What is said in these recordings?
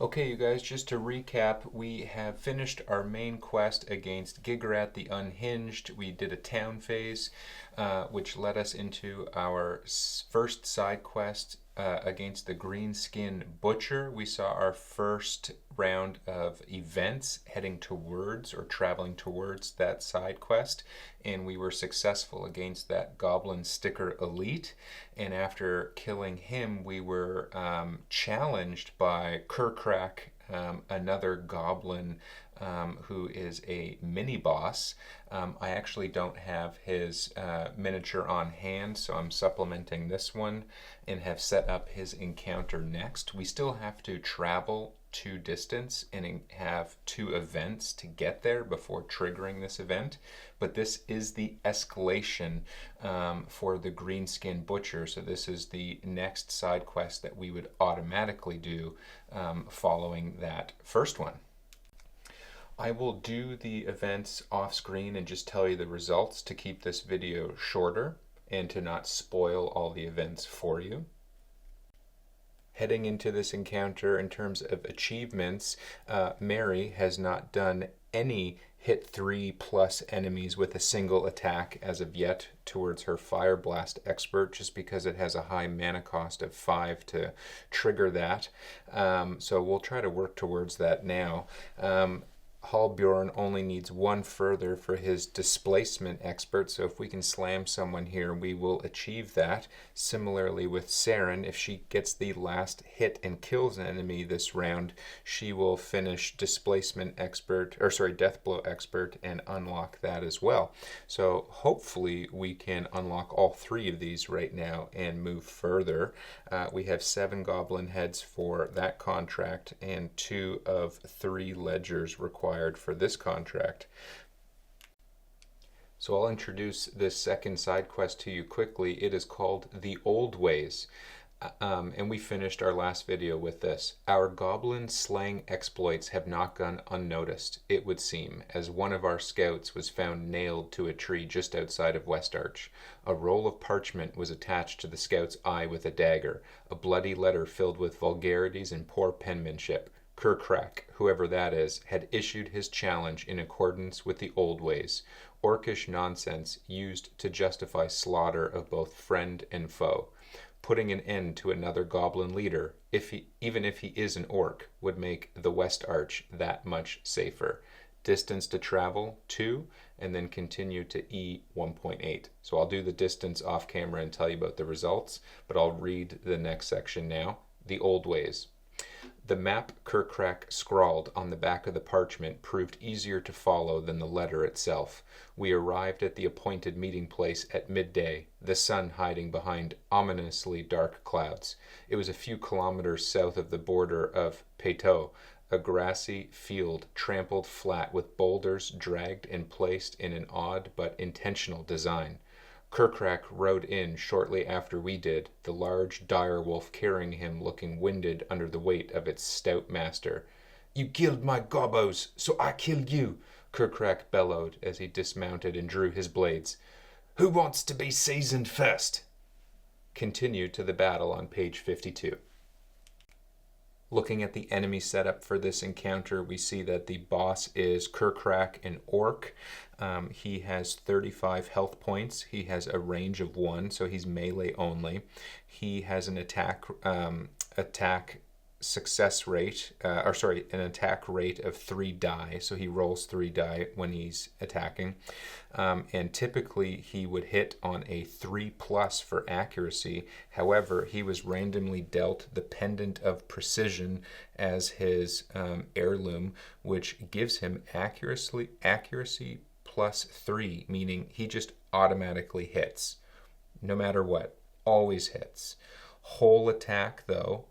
Okay, you guys, just to recap, we have finished our main quest against Gigarat the Unhinged. We did a town phase, which led us into our first side quest against the Greenskin Butcher. We saw our first round of events heading towards or traveling towards that side quest, and we were successful against that Goblin Sticker Elite. And after killing him, we were challenged by Kur'Krak, another goblin who is a mini boss. I actually don't have his miniature on hand, so I'm supplementing this one and have set up his encounter next. We still have to travel to distance and have 2 events to get there before triggering this event, but this is the escalation for the Greenskin Butcher, so this is the next side quest that we would automatically do following that first one. I will do the events off screen and just tell you the results to keep this video shorter and to not spoil all the events for you. Heading into this encounter, in terms of achievements, Mary has not done any hit 3 plus enemies with a single attack as of yet towards her Fire Blast Expert, just because it has a high mana cost of 5 to trigger that. So we'll try to work towards that now. Halbjorn only needs 1 further for his displacement expert, so if we can slam someone here, we will achieve that. Similarly with Saren, if she gets the last hit and kills an enemy this round, she will finish displacement expert, death blow expert, and unlock that as well. So hopefully we can unlock all 3 of these right now and move further. We have 7 goblin heads for that contract and 2 of 3 ledgers required for this contract. So I'll introduce this second side quest to you quickly. It is called The Old Ways. And we finished our last video with this. Our goblin slaying exploits have not gone unnoticed, it would seem, as one of our scouts was found nailed to a tree just outside of Westarch. A roll of parchment was attached to the scout's eye with a dagger, a bloody letter filled with vulgarities and poor penmanship. Kur'Krak, whoever that is, had issued his challenge in accordance with the old ways, orcish nonsense used to justify slaughter of both friend and foe. Putting an end to another goblin leader, even if he is an orc, would make the West Arch that much safer. Distance to travel, 2, and then continue to E 1.8. So I'll do the distance off camera and tell you about the results, but I'll read the next section now. The Old Ways. The map Kur'Krak scrawled on the back of the parchment proved easier to follow than the letter itself. We arrived at the appointed meeting place at midday, the sun hiding behind ominously dark clouds. It was a few kilometers south of the border of Peyto, a grassy field trampled flat with boulders dragged and placed in an odd but intentional design. Kur'Krak rode in shortly after we did, the large dire wolf carrying him looking winded under the weight of its stout master. "You killed my gobos, so I killed you," Kur'Krak bellowed as he dismounted and drew his blades. "Who wants to be seasoned first?" Continue to the battle on page 52. Looking at the enemy setup for this encounter, we see that the boss is Kur'Krak, an orc. He has 35 health points. He has a range of 1, so he's melee only. He has an attack success rate, an attack rate of 3 die, so he rolls 3 die when he's attacking. And typically he would hit on a 3+ for accuracy. However, he was randomly dealt the Pendant of Precision as his heirloom, which gives him accuracy +3, meaning he just automatically hits, no matter what, always hits. Whole attack, though,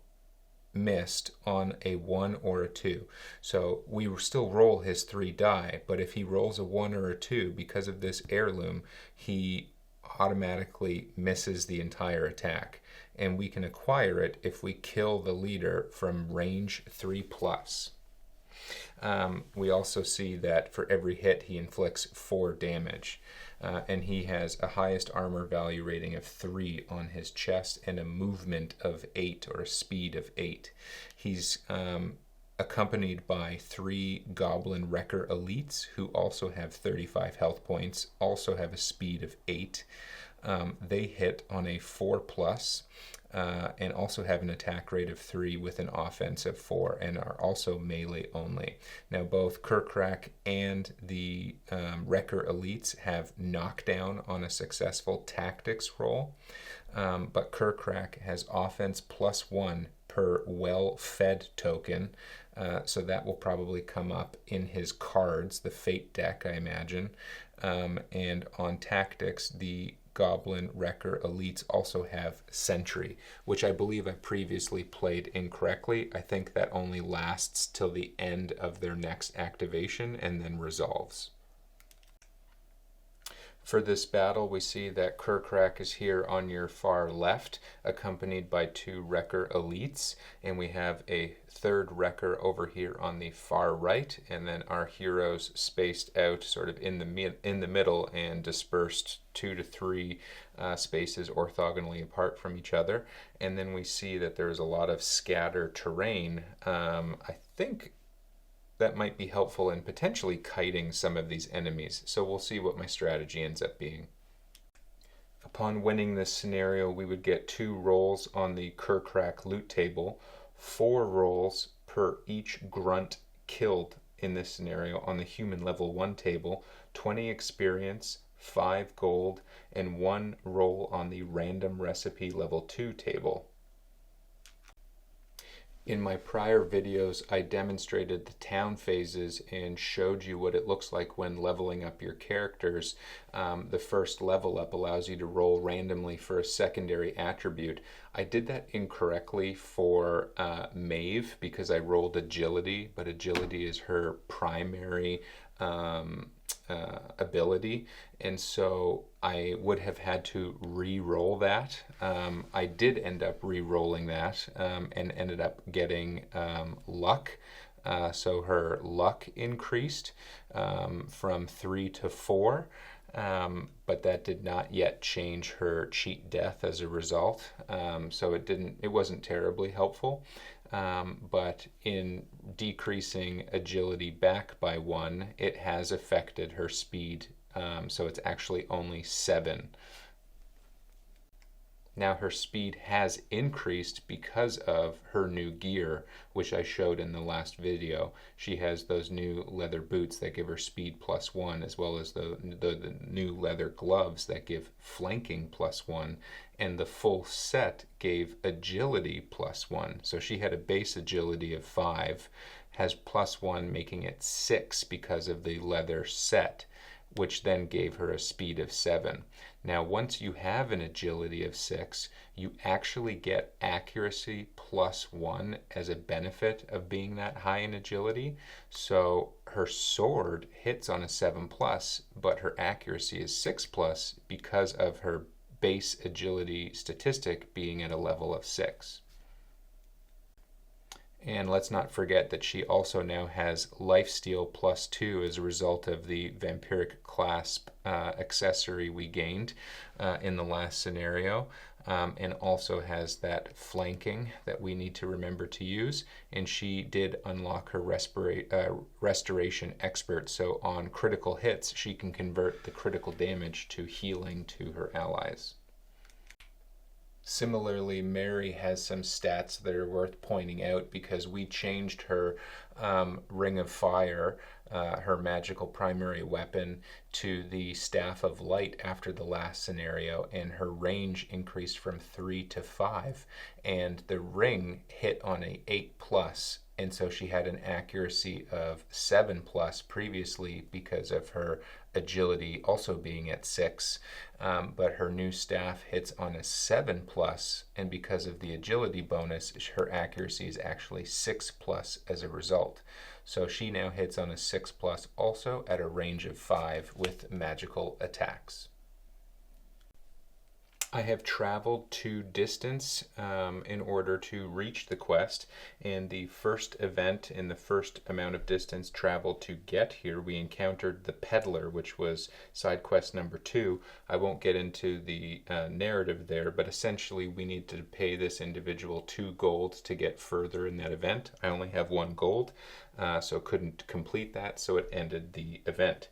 missed on a 1 or a 2. So we still roll his 3 die, but if he rolls a 1 or a 2, because of this heirloom, he automatically misses the entire attack. And we can acquire it if we kill the leader from range 3+. We also see that for every hit he inflicts 4 damage. And he has a highest armor value rating of 3 on his chest and a movement of 8, or a speed of 8. He's accompanied by 3 Goblin Wrecker Elites who also have 35 health points, also have a speed of 8. They hit on a 4+, and also have an attack rate of 3 with an offense of 4, and are also melee only. Now both Kur'Krak and the Wrecker Elites have knockdown on a successful tactics roll, but Kur'Krak has offense +1 per well-fed token, so that will probably come up in his cards, the Fate deck, I imagine. And on tactics, the Goblin Wrecker Elites also have Sentry, which I believe I previously played incorrectly. I think that only lasts till the end of their next activation and then resolves. For this battle, we see that Kur'Krak is here on your far left, accompanied by 2 Wrecker Elites, and we have a 3rd Wrecker over here on the far right, and then our heroes spaced out sort of in the middle and dispersed 2 to 3 spaces orthogonally apart from each other. And then we see that there's a lot of scatter terrain. I think that might be helpful in potentially kiting some of these enemies. So we'll see what my strategy ends up being. Upon winning this scenario, we would get 2 rolls on the Kur'Krak loot table, 4 rolls per each grunt killed in this scenario on the human level 1 table, 20 experience, 5 gold, and 1 roll on the random recipe level 2 table. In my prior videos, I demonstrated the town phases and showed you what it looks like when leveling up your characters. The first level up allows you to roll randomly for a secondary attribute. I did that incorrectly for Maeve because I rolled agility, but agility is her primary ability, and so I would have had to re-roll that. I did end up re-rolling that and ended up getting luck. So her luck increased from 3 to 4, but that did not yet change her cheat death as a result. So it wasn't terribly helpful. But in decreasing agility back by 1, it has affected her speed, so it's actually only 7. Now her speed has increased because of her new gear, which I showed in the last video. She has those new leather boots that give her speed +1, as well as the new leather gloves that give flanking +1, and the full set gave agility +1. So she had a base agility of 5, has +1, making it 6 because of the leather set, which then gave her a speed of 7. Now, once you have an agility of 6, you actually get accuracy +1 as a benefit of being that high in agility. So her sword hits on a 7+, but her accuracy is 6+ because of her base agility statistic being at a level of 6. And let's not forget that she also now has lifesteal +2 as a result of the vampiric clasp accessory we gained in the last scenario, and also has that flanking that we need to remember to use. And she did unlock her restoration expert, so on critical hits she can convert the critical damage to healing to her allies. Similarly, Mary has some stats that are worth pointing out because we changed her Ring of Fire, her magical primary weapon, to the Staff of Light after the last scenario, and her range increased from 3 to 5, and the ring hit on a 8+, and so she had an accuracy of 7+ previously because of her agility also being at 6, but her new staff hits on a 7+, and because of the agility bonus, her accuracy is actually 6+ as a result. So she now hits on a 6+ also at a range of 5 with magical attacks. I have traveled to distance in order to reach the quest, and the first event in the first amount of distance traveled to get here, we encountered the peddler, which was side quest number 2. I won't get into the narrative there, but essentially we need to pay this individual 2 gold to get further in that event. I only have 1 gold, so couldn't complete that, so it ended the event.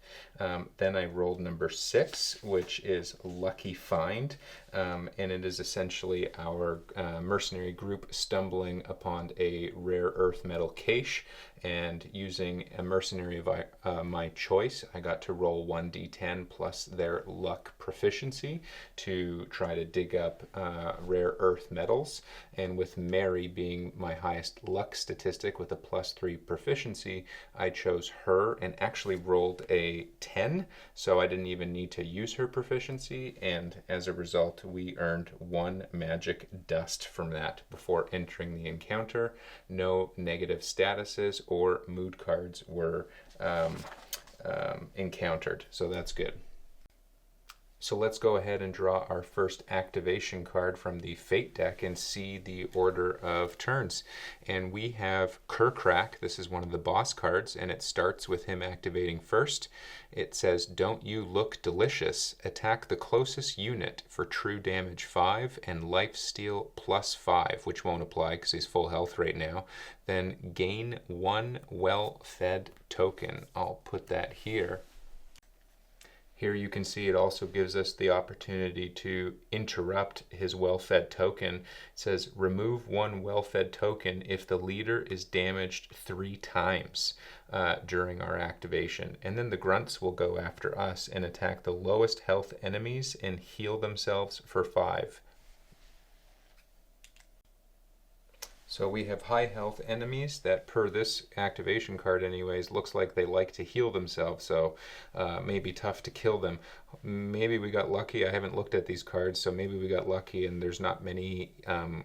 Then I rolled number 6, which is Lucky Find. And it is essentially our mercenary group stumbling upon a rare earth metal cache, and using a mercenary of my choice, I got to roll 1d10 plus their luck proficiency to try to dig up rare earth metals. And with Mary being my highest luck statistic with a +3 proficiency, I chose her and actually rolled a 10, so I didn't even need to use her proficiency, and as a result we earned 1 magic dust from that before entering the encounter. No negative statuses or mood cards were encountered, so that's good. So let's go ahead and draw our first activation card from the Fate deck and see the order of turns. And we have Kur'Krak. This is one of the boss cards, and it starts with him activating first. It says, "Don't you look delicious? Attack the closest unit for true damage 5 and lifesteal +5, which won't apply because he's full health right now. Then gain 1 well-fed token." I'll put that here. Here you can see it also gives us the opportunity to interrupt his well-fed token. It says remove 1 well-fed token if the leader is damaged 3 times during our activation. And then the grunts will go after us and attack the lowest health enemies and heal themselves for 5. So we have high health enemies that, per this activation card anyways, looks like they like to heal themselves, so may be tough to kill them. Maybe we got lucky. I haven't looked at these cards, so maybe we got lucky and there's not many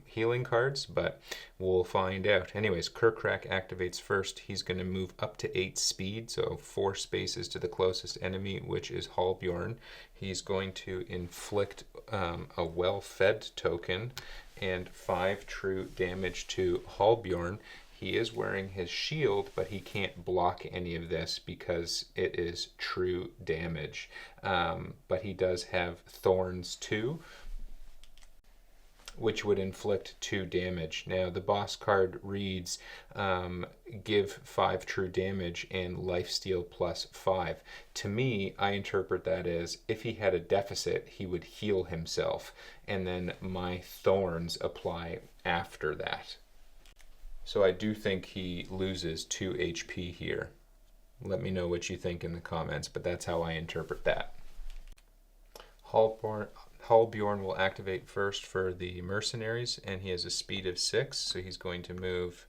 healing cards, but we'll find out. Anyways, Kur'Krak activates first. He's going to move up to 8 speed, so 4 spaces to the closest enemy, which is Halbjorn. He's going to inflict a well-fed token and 5 true damage to Halbjorn. He is wearing his shield, but he can't block any of this because it is true damage. But he does have thorns too, which would inflict 2 damage. Now the boss card reads give 5 true damage and lifesteal +5. To me, I interpret that as if he had a deficit, he would heal himself, and then my thorns apply after that. So I do think he loses 2 HP here. Let me know what you think in the comments, but that's how I interpret that. Halbjorn will activate first for the mercenaries, and he has a speed of 6, so he's going to move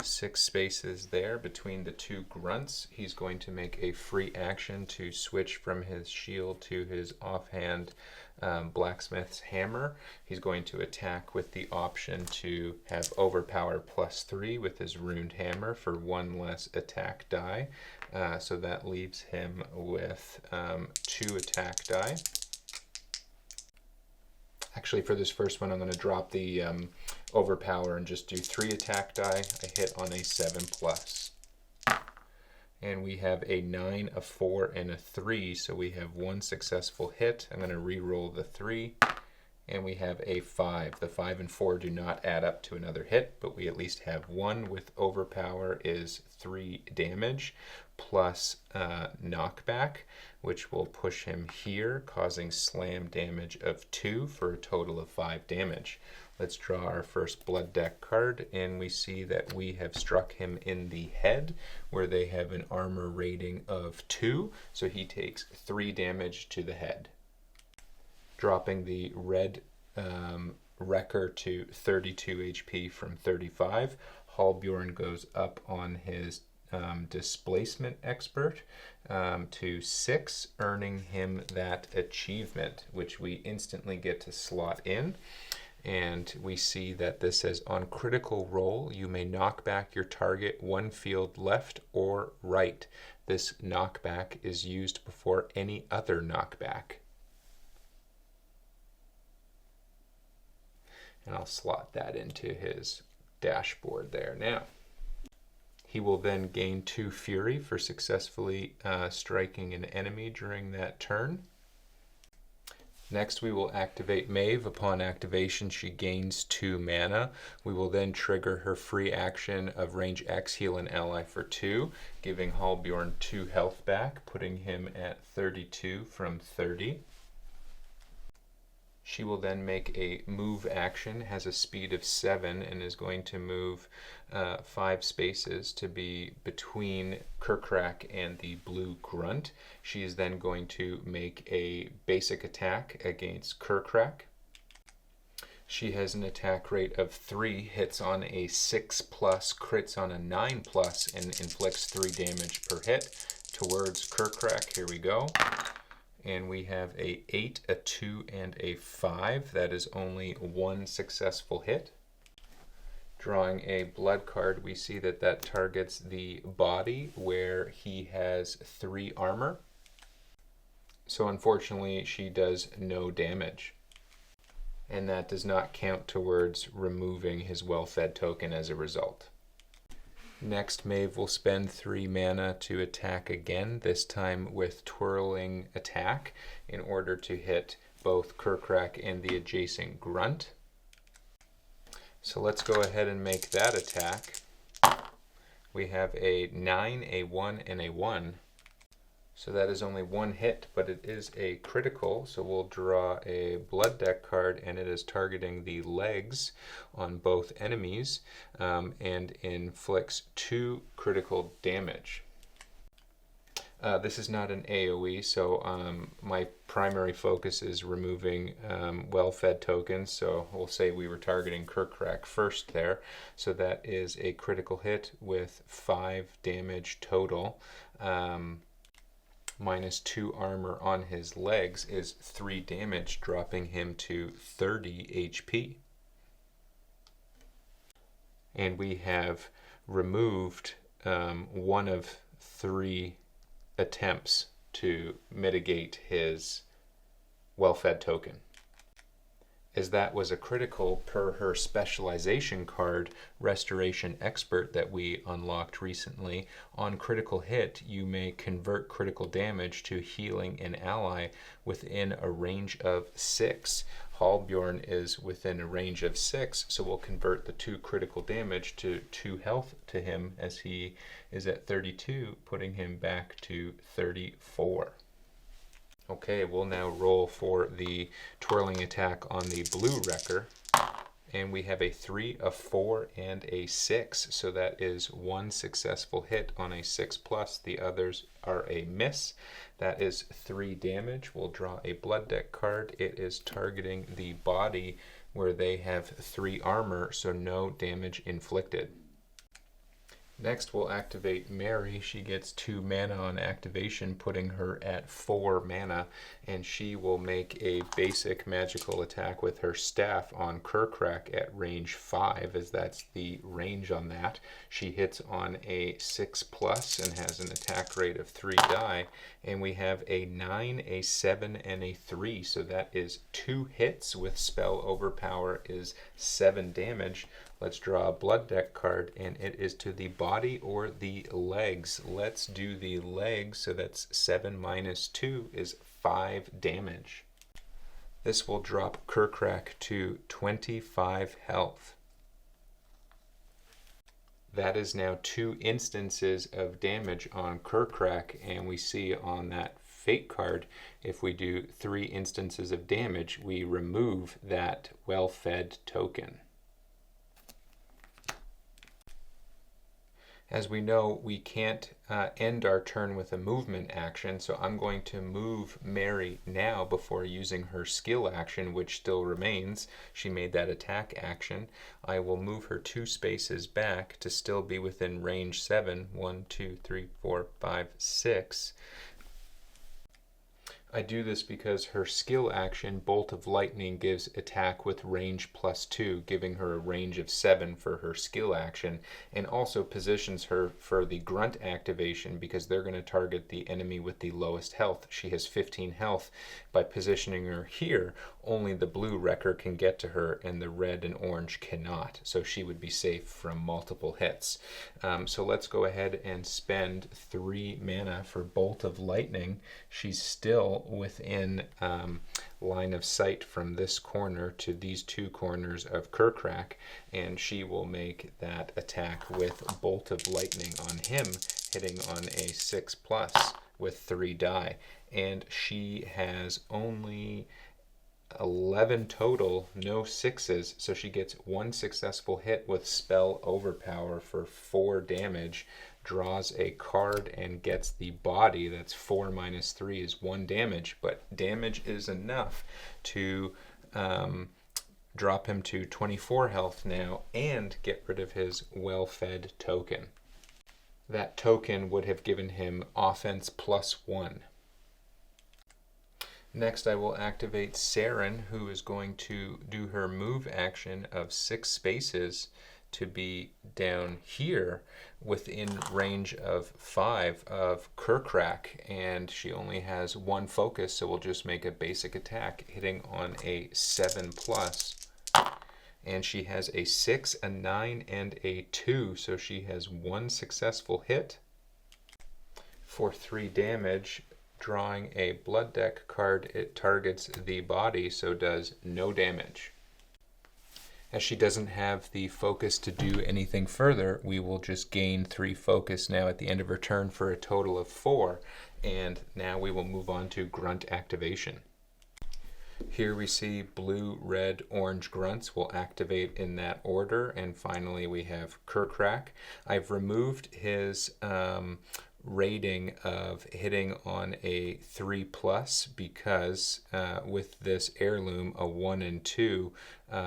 6 spaces there between the 2 grunts. He's going to make a free action to switch from his shield to his offhand blacksmith's hammer. He's going to attack with the option to have overpower +3 with his runed hammer for 1 less attack die. So that leaves him with 2 attack die. Actually, for this first one, I'm going to drop the overpower and just do 3 attack die. I hit on a 7+. And we have a 9, a 4, and a 3, so we have 1 successful hit. I'm going to re-roll the 3, and we have a 5. The 5 and 4 do not add up to another hit, but we at least have 1 with overpower is 3 damage, plus knockback, which will push him here, causing slam damage of 2 for a total of 5 damage. Let's draw our first blood deck card, and we see that we have struck him in the head, where they have an armor rating of 2, so he takes 3 damage to the head. Dropping the red wrecker to 32 HP from 35, Halbjorn goes up on his displacement expert to 6, earning him that achievement, which we instantly get to slot in. And we see that this says, on critical roll, you may knock back your target 1 field left or right. This knockback is used before any other knockback. And I'll slot that into his dashboard there now. He will then gain 2 Fury for successfully striking an enemy during that turn. Next, we will activate Maeve. Upon activation, she gains 2 mana. We will then trigger her free action of range X, heal an ally for 2, giving Halbjorn 2 health back, putting him at 32 from 30. She will then make a move action, has a speed of 7, and is going to move 5 spaces to be between Kur'Krak and the blue grunt. She is then going to make a basic attack against Kur'Krak. She has an attack rate of 3, hits on a 6+, crits on a 9+, and inflicts 3 damage per hit towards Kur'Krak. Here we go. And we have a 8, a 2, and a 5. That is only 1 successful hit. Drawing a blood card, we see that that targets the body where he has 3 armor. So unfortunately, she does no damage. And that does not count towards removing his well-fed token as a result. Next, Maeve will spend 3 mana to attack again, this time with Twirling Attack, in order to hit both Kur'Krak and the adjacent grunt. So let's go ahead and make that attack. We have a 9, a 1, and a 1. So that is only 1 hit, but it is a critical, so we'll draw a blood deck card, and it is targeting the legs on both enemies, and inflicts 2 critical damage. This is not an AoE, so my primary focus is removing well-fed tokens, so we'll say we were targeting Kur'Krak first there. So that is a critical hit with 5 damage total. Minus 2 armor on his legs is 3 damage, dropping him to 30 HP. And we have removed 1 of 3 attempts to mitigate his well-fed token. As that was a critical per her specialization card, Restoration Expert, that we unlocked recently. On critical hit, you may convert critical damage to healing an ally within a range of 6. Halbjorn is within a range of 6, so we'll convert the 2 critical damage to 2 health to him as he is at 32, putting him back to 34. Okay, we'll now roll for the twirling attack on the blue wrecker. And we have a 3, a 4, and a 6. So that is 1 successful hit on a 6+. The others are a miss. That is 3 damage. We'll draw a blood deck card. It is targeting the body where they have 3 armor, so no damage inflicted. Next, we'll activate Mary. She gets 2 mana on activation, putting her at 4 mana, and she will make a basic magical attack with her staff on Kur'Krak at range 5, as that's the range on that. She hits on a 6+ and has an attack rate of 3 die, and we have a 9, a 7, and a 3, so that is 2 hits with spell overpower is 7 damage. Let's draw a blood deck card, and it is to the body or the legs. Let's do the legs, so that's 7 minus 2 is 5 damage. This will drop Kur'Krak to 25 health. That is now 2 instances of damage on Kur'Krak, and we see on that fate card, if we do 3 instances of damage, we remove that well-fed token. As we know, we can't end our turn with a movement action, so I'm going to move Mary now before using her skill action, which still remains. She made that attack action. I will move her 2 spaces back to still be within range 7. 1, 2, 3, 4, 5, 6. I do this because her skill action, Bolt of Lightning, gives attack with range +2, giving her a range of 7 for her skill action, and also positions her for the grunt activation because they're going to target the enemy with the lowest health. She has 15 health. By positioning her here, only the blue wrecker can get to her and the red and orange cannot, so she would be safe from multiple hits. So let's go ahead and spend 3 mana for Bolt of Lightning. She's still within line of sight from this corner to these 2 corners of Kur'Krak, and she will make that attack with Bolt of Lightning on him, hitting on a 6+ with 3 die. And she has only 11 total, no 6s, so she gets 1 successful hit with Spell Overpower for 4 damage, draws a card and gets the body. That's 4 minus 3 is 1 damage, but damage is enough to drop him to 24 health now and get rid of his well-fed token. That token would have given him offense +1. Next, I will activate Saren, who is going to do her move action of 6 spaces to be down here within range of 5 of Kur'Krak, and she only has 1 focus, so we'll just make a basic attack hitting on a 7+. And she has a 6, a 9, and a 2, so she has 1 successful hit for 3 damage. Drawing a Blood Deck card, it targets the body, so does no damage. As she doesn't have the focus to do anything further, we will just gain 3 focus now at the end of her turn for a total of 4, and now we will move on to Grunt activation. Here we see blue, red, orange grunts will activate in that order, and finally we have Kur'Krak. I've removed his rating of hitting on a 3+ because with this heirloom, a 1 and 2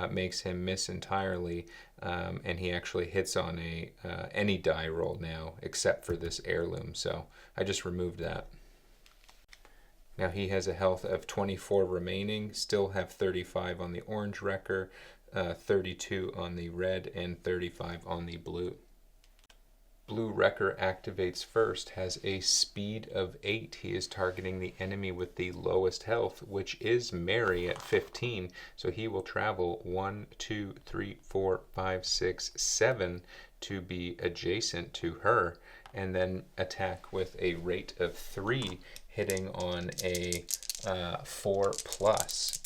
makes him miss entirely, and he actually hits on a any die roll now except for this heirloom, so I just removed that. Now he has a health of 24 remaining, still have 35 on the orange wrecker, 32 on the red, and 35 on the blue. Blue wrecker activates first, has a speed of 8. He is targeting the enemy with the lowest health, which is Mary at 15, so he will travel 1, 2, 3, 4, 5, 6, 7 to be adjacent to her, and then attack with a rate of 3, hitting on a 4+.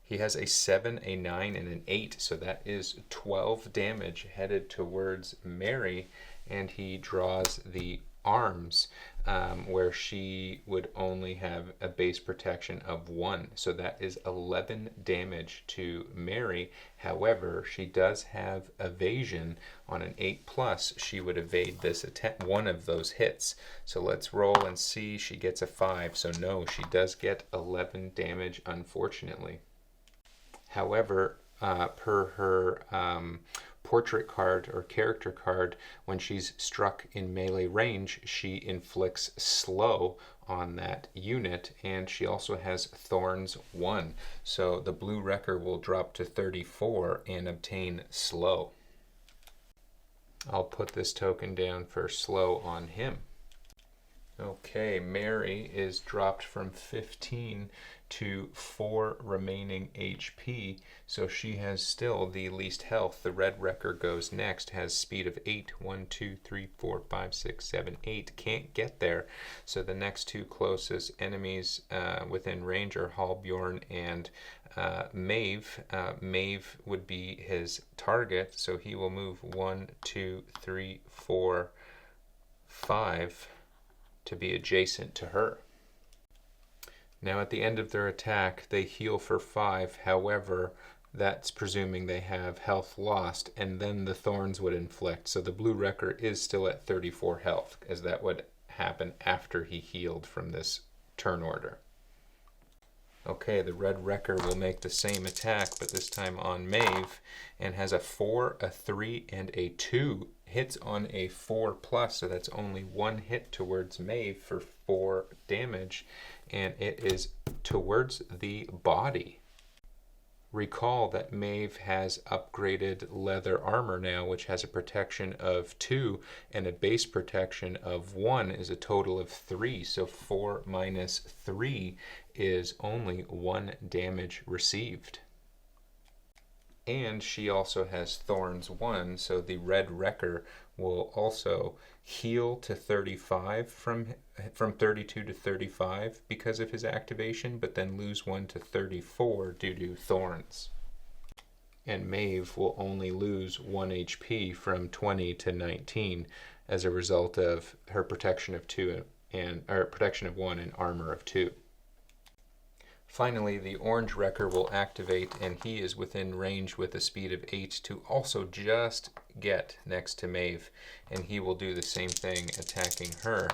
He has a 7, a 9, and an 8, so that is 12 damage headed towards Mary, and he draws the arms, where she would only have a base protection of 1, so that is 11 damage to Mary. However, she does have evasion. On an 8+, she would evade this attack, one of those hits. So let's roll and see. She gets a 5, so no, she does get 11 damage, unfortunately. However, per her portrait card or character card, when she's struck in melee range, she inflicts slow on that unit, and she also has Thorns 1. So the blue wrecker will drop to 34 and obtain slow. I'll put this token down for slow on him. Okay, Mary is dropped from 15 to 4 remaining HP, so she has still the least health. The red wrecker goes next, has speed of 8. 1, 2, 3, 4, 5, 6, 7, 8. Can't get there, so the next 2 closest enemies within range are Halbjorn and Maeve. Maeve would be his target, so he will move 1, 2, 3, 4, 5 to be adjacent to her. Now at the end of their attack, they heal for 5. However, that's presuming they have health lost, and then the thorns would inflict. So the blue wrecker is still at 34 health, as that would happen after he healed from this turn order. Okay, the red wrecker will make the same attack, but this time on Maeve, and has a 4, a 3, and a 2. Hits on a 4+, so that's only 1 hit towards Maeve for 4 damage, and it is towards the body. Recall that Maeve has upgraded leather armor now, which has a protection of 2 and a base protection of 1 is a total of 3. So 4 minus 3 is only 1 damage received. And she also has Thorns 1, so the Red Wrecker will also heal to 35 from 32 to 35 because of his activation, but then lose 1 to 34 due to Thorns. And Maeve will only lose 1 HP from 20 to 19 as a result of her protection of 2 and protection of 1 and armor of 2. Finally, the Orange Wrecker will activate, and he is within range with a speed of 8 to also just get next to Maeve, and he will do the same thing attacking her.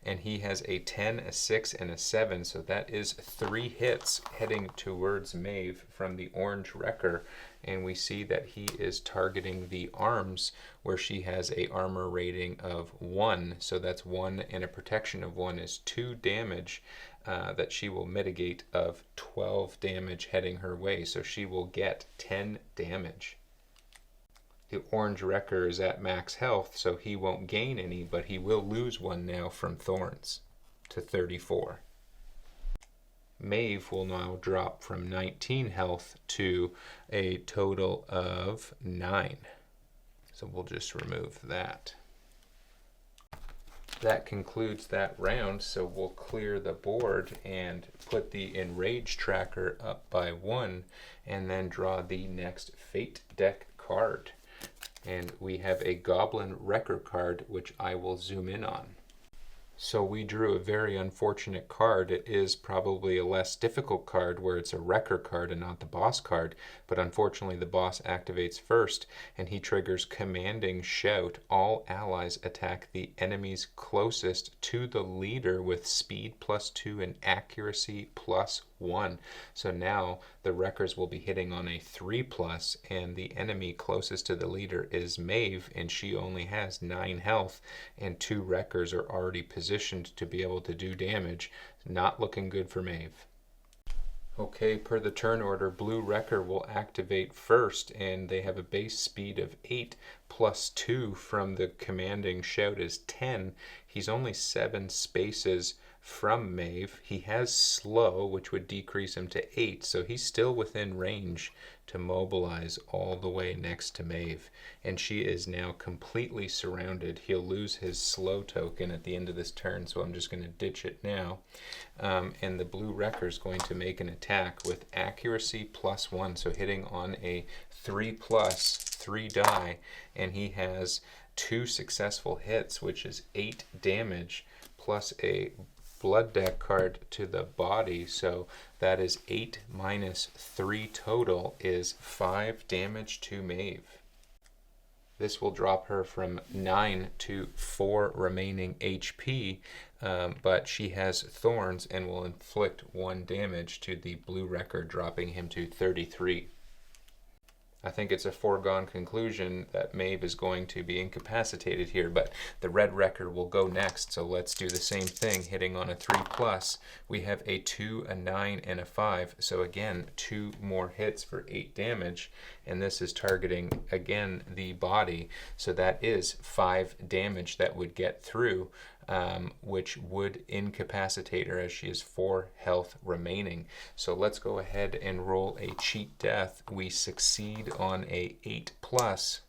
And he has a 10, a 6, and a 7, so that is 3 hits heading towards Maeve from the Orange Wrecker, and we see that he is targeting the arms where she has a armor rating of 1, so that's 1 and a protection of 1 is 2 damage. That she will mitigate of 12 damage heading her way, so she will get 10 damage. The Orange Wrecker is at max health, so he won't gain any, but he will lose 1 now from Thorns to 34. Maeve will now drop from 19 health to a total of 9. So we'll just remove that. That concludes that round, so we'll clear the board and put the Enrage tracker up by 1 and then draw the next Fate deck card. And we have a Goblin Wrecker card, which I will zoom in on. So we drew a very unfortunate card. It is probably a less difficult card where it's a Wrecker card and not the boss card, but unfortunately the boss activates first and he triggers Commanding Shout. All allies attack the enemies closest to the leader with speed +2 and accuracy +1. So now the Wreckers will be hitting on a 3+, and the enemy closest to the leader is Maeve, and she only has 9 health, and 2 Wreckers are already positioned to be able to do damage. Not looking good for Maeve. Okay, per the turn order, Blue Wrecker will activate first, and they have a base speed of 8 +2 from the Commanding Shout is 10. He's only 7 spaces from Maeve. He has Slow, which would decrease him to 8, so he's still within range to mobilize all the way next to Maeve. And she is now completely surrounded. He'll lose his Slow token at the end of this turn, so I'm just going to ditch it now. And the Blue Wrecker is going to make an attack with accuracy +1, so hitting on a 3+, 3 die, and he has 2 successful hits, which is 8 damage, plus a blood deck card to the body, so that is 8 minus 3 total is 5 damage to Maeve. This will drop her from 9 to 4 remaining HP, but she has Thorns and will inflict 1 damage to the Blue Wrecker, dropping him to 33. I think it's a foregone conclusion that Maeve is going to be incapacitated here, but the Red Wrecker will go next, so let's do the same thing, hitting on a 3+. We have a 2, a 9, and a 5, so again, 2 more hits for 8 damage, and this is targeting, again, the body, so that is 5 damage that would get through, which would incapacitate her as she has 4 health remaining. So let's go ahead and roll a cheat death. We succeed on a 8+,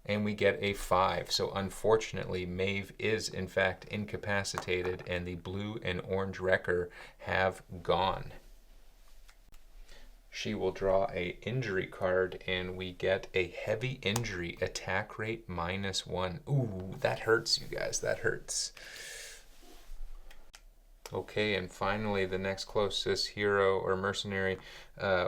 and we get a 5. So unfortunately, Maeve is in fact incapacitated, and the Blue and Orange Wrecker have gone. She will draw a injury card, and we get a heavy injury, attack rate -1. Ooh, that hurts, you guys, that hurts. Okay, and finally the next closest hero or mercenary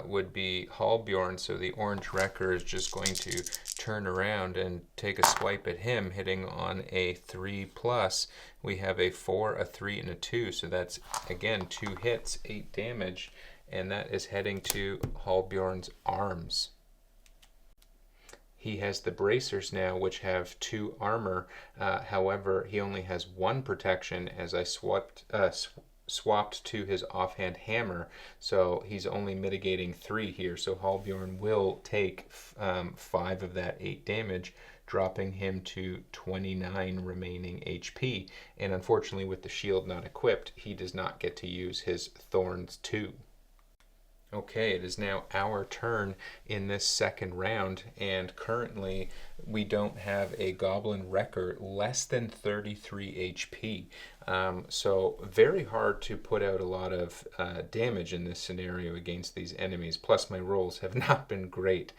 would be Halbjorn, so the Orange Wrecker is just going to turn around and take a swipe at him, hitting on a 3+. We have a 4, a 3, and a 2, so that's, again, 2 hits, 8 damage, and that is heading to Halbjorn's arms. He has the bracers now, which have 2 armor. However, he only has 1 protection, as I swapped to his offhand hammer, so he's only mitigating 3 here. So Halbjorn will take 5 of that 8 damage, dropping him to 29 remaining HP. And unfortunately, with the shield not equipped, he does not get to use his Thorns 2. Okay, it is now our turn in this second round, and currently we don't have a Goblin Wrecker less than 33 HP. So very hard to put out a lot of damage in this scenario against these enemies, plus my rolls have not been great.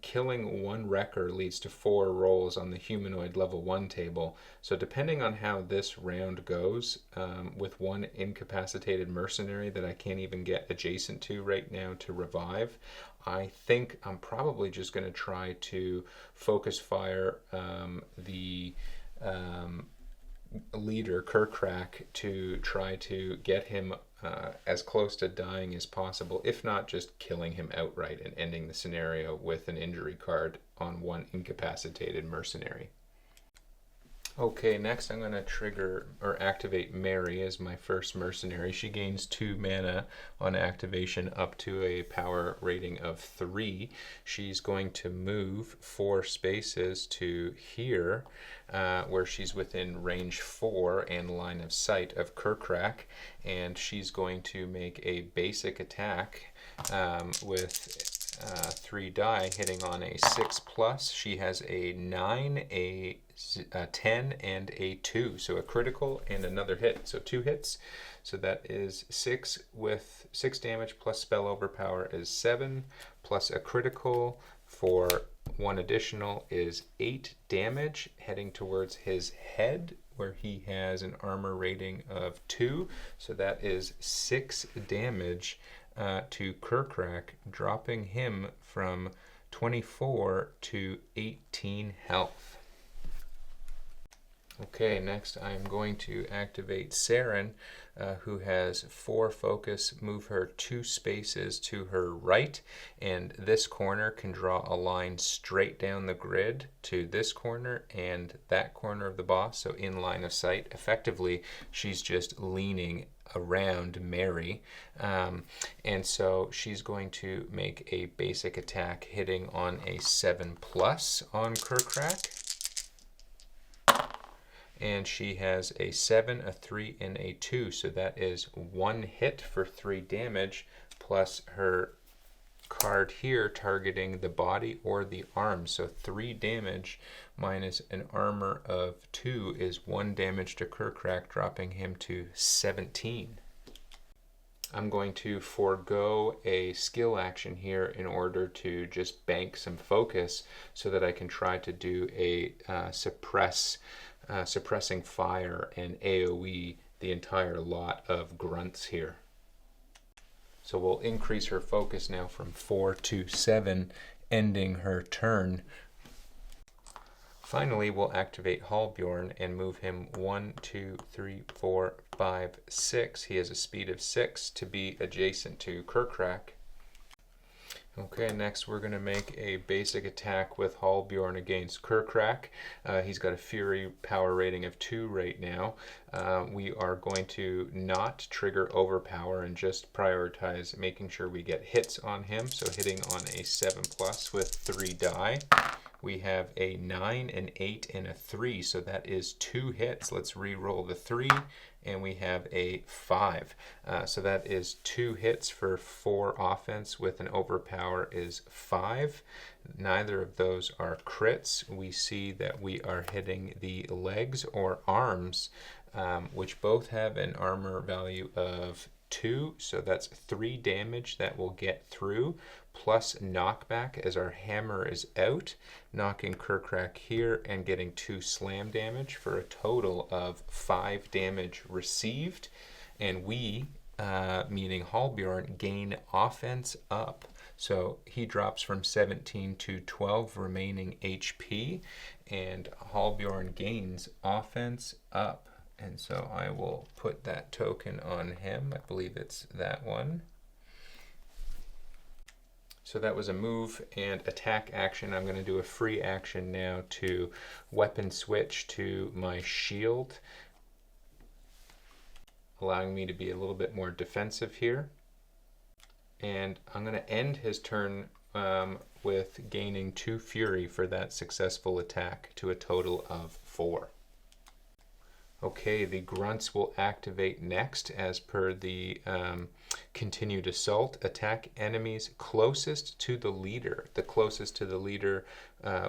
Killing 1 Wrecker leads to 4 rolls on the humanoid level 1 table, so depending on how this round goes, with 1 incapacitated mercenary that I can't even get adjacent to right now to revive, I think I'm probably just going to try to focus fire the leader, Kur'Krak, to try to get him as close to dying as possible, if not just killing him outright and ending the scenario with an injury card on 1 incapacitated mercenary. Okay, next I'm going to trigger or activate Mary as my first mercenary. She gains 2 mana on activation up to a power rating of 3. She's going to move 4 spaces to here, where she's within range 4 and line of sight of Kur'Krak, and she's going to make a basic attack with 3 die, hitting on a 6+. She has a 9, a 10, and a 2, so a critical and another hit, so 2 hits. So that is 6 with 6 damage plus spell overpower is 7, plus a critical for 1 additional is 8 damage, heading towards his head where he has an armor rating of 2, so that is 6 damage to Kur'Krak, dropping him from 24 to 18 health. Okay, next I'm going to activate Saren, who has 4 focus, move her 2 spaces to her right, and this corner can draw a line straight down the grid to this corner and that corner of the boss, so in line of sight. Effectively, she's just leaning around Mary, and so she's going to make a basic attack hitting on a 7+ on Kur'Krak. And she has a 7, a 3, and a 2, so that is 1 hit for 3 damage, plus her card here targeting the body or the arm, so 3 damage minus an armor of 2 is 1 damage to Kur'Krak, dropping him to 17. I'm going to forego a skill action here in order to just bank some focus so that I can try to do a suppressing fire and AoE the entire lot of grunts here. So we'll increase her focus now from 4 to 7, ending her turn. Finally, we'll activate Halbjorn and move him 1, 2, 3, 4, 5, 6. He has a speed of 6 to be adjacent to Kur'Krak. Okay, next we're going to make a basic attack with Halbjorn against Kur'Krak. He's got a Fury power rating of 2 right now. We are going to not trigger Overpower and just prioritize making sure we get hits on him. So hitting on a 7+ with 3 die. We have a 9, an 8, and a 3, so that is 2 hits. Let's re-roll the 3, and we have a 5. So that is 2 hits for 4 offense with an overpower is 5. Neither of those are crits. We see that we are hitting the legs or arms, which both have an armor value of 2, so that's 3 damage that will get through, plus knockback as our hammer is out, knocking Kur'Krak here and getting 2 slam damage for a total of 5 damage received. And we, meaning Halbjorn, gain offense up. So he drops from 17 to 12 remaining HP, and Halbjorn gains offense up. And so I will put that token on him. I believe it's that one. So that was a move and attack action. I'm going to do a free action now to weapon switch to my shield. allowing me to be a little bit more defensive here. And I'm going to end his turn with gaining 2 fury for that successful attack to a total of 4. Okay, the grunts will activate next as per the continued assault. Attack enemies closest to the leader. The closest to the leader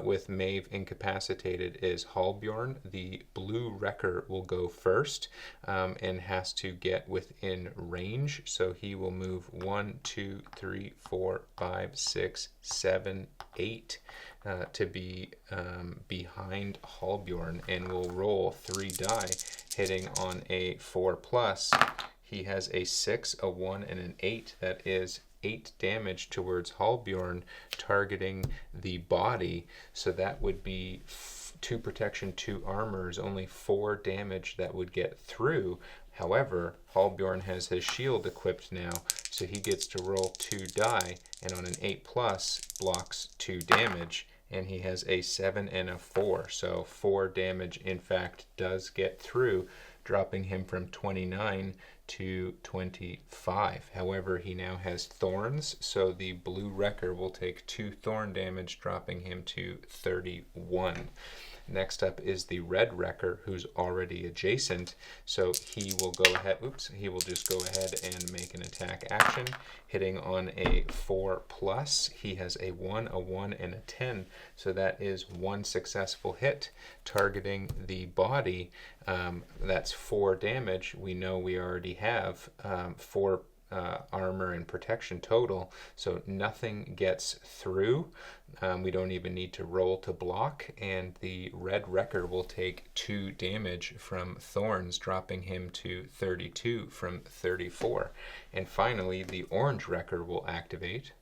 with Maeve incapacitated is Halbjorn. The blue wrecker will go first and has to get within range. So he will move 1, 2, 3, 4, 5, 6, 7, 8 to be behind Halbjorn, and will roll 3 die, hitting on a 4+. He has a 6, a 1, and an 8. That is 8 damage towards Halbjorn, targeting the body. So that would be 2 protection, 2 armor, is only 4 damage that would get through. However, Halbjorn has his shield equipped now, so he gets to roll 2 die, and on an 8+, blocks 2 damage, and he has a 7 and a 4. So 4 damage, in fact, does get through, dropping him from 29 to 25. However, he now has thorns, so the blue wrecker will take 2 thorn damage, dropping him to 31. Next up is the red wrecker, who's already adjacent, so he will go ahead, he will just go ahead and make an attack action, hitting on a 4+. He has a 1, a 1, and a 10, so that is 1 successful hit, targeting the body. That's 4 damage. We know we already have 4 armor and protection total, so nothing gets through. We don't even need to roll to block, and the red wrecker will take 2 damage from thorns, dropping him to 32 from 34. And finally, the orange wrecker will activate.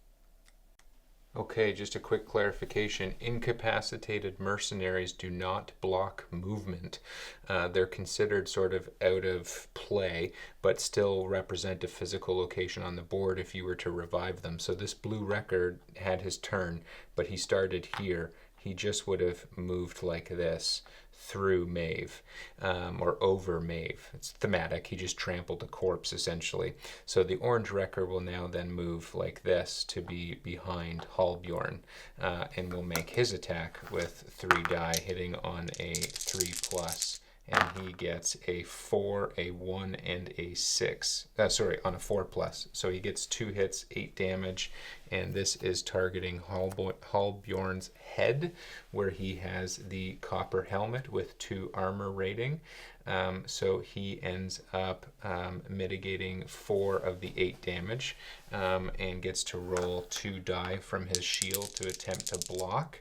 Okay, just a quick clarification. Incapacitated mercenaries do not block movement. They're considered sort of out of play, but still represent a physical location on the board if you were to revive them. So this blue wrecker had his turn, but he started here. He just would have moved like this through Maeve, or over Maeve. It's thematic. He just trampled a corpse, essentially. So the orange wrecker will now then move like this to be behind Halbjorn, and will make his attack with 3 die, hitting on a 3+, and he gets a 4, a 1, and a 6. On a 4+. So he gets 2 hits, 8 damage, and this is targeting Halbjorn's head, where he has the copper helmet with 2 armor rating. So he ends up mitigating 4 of the 8 damage, and gets to roll 2 die from his shield to attempt to block.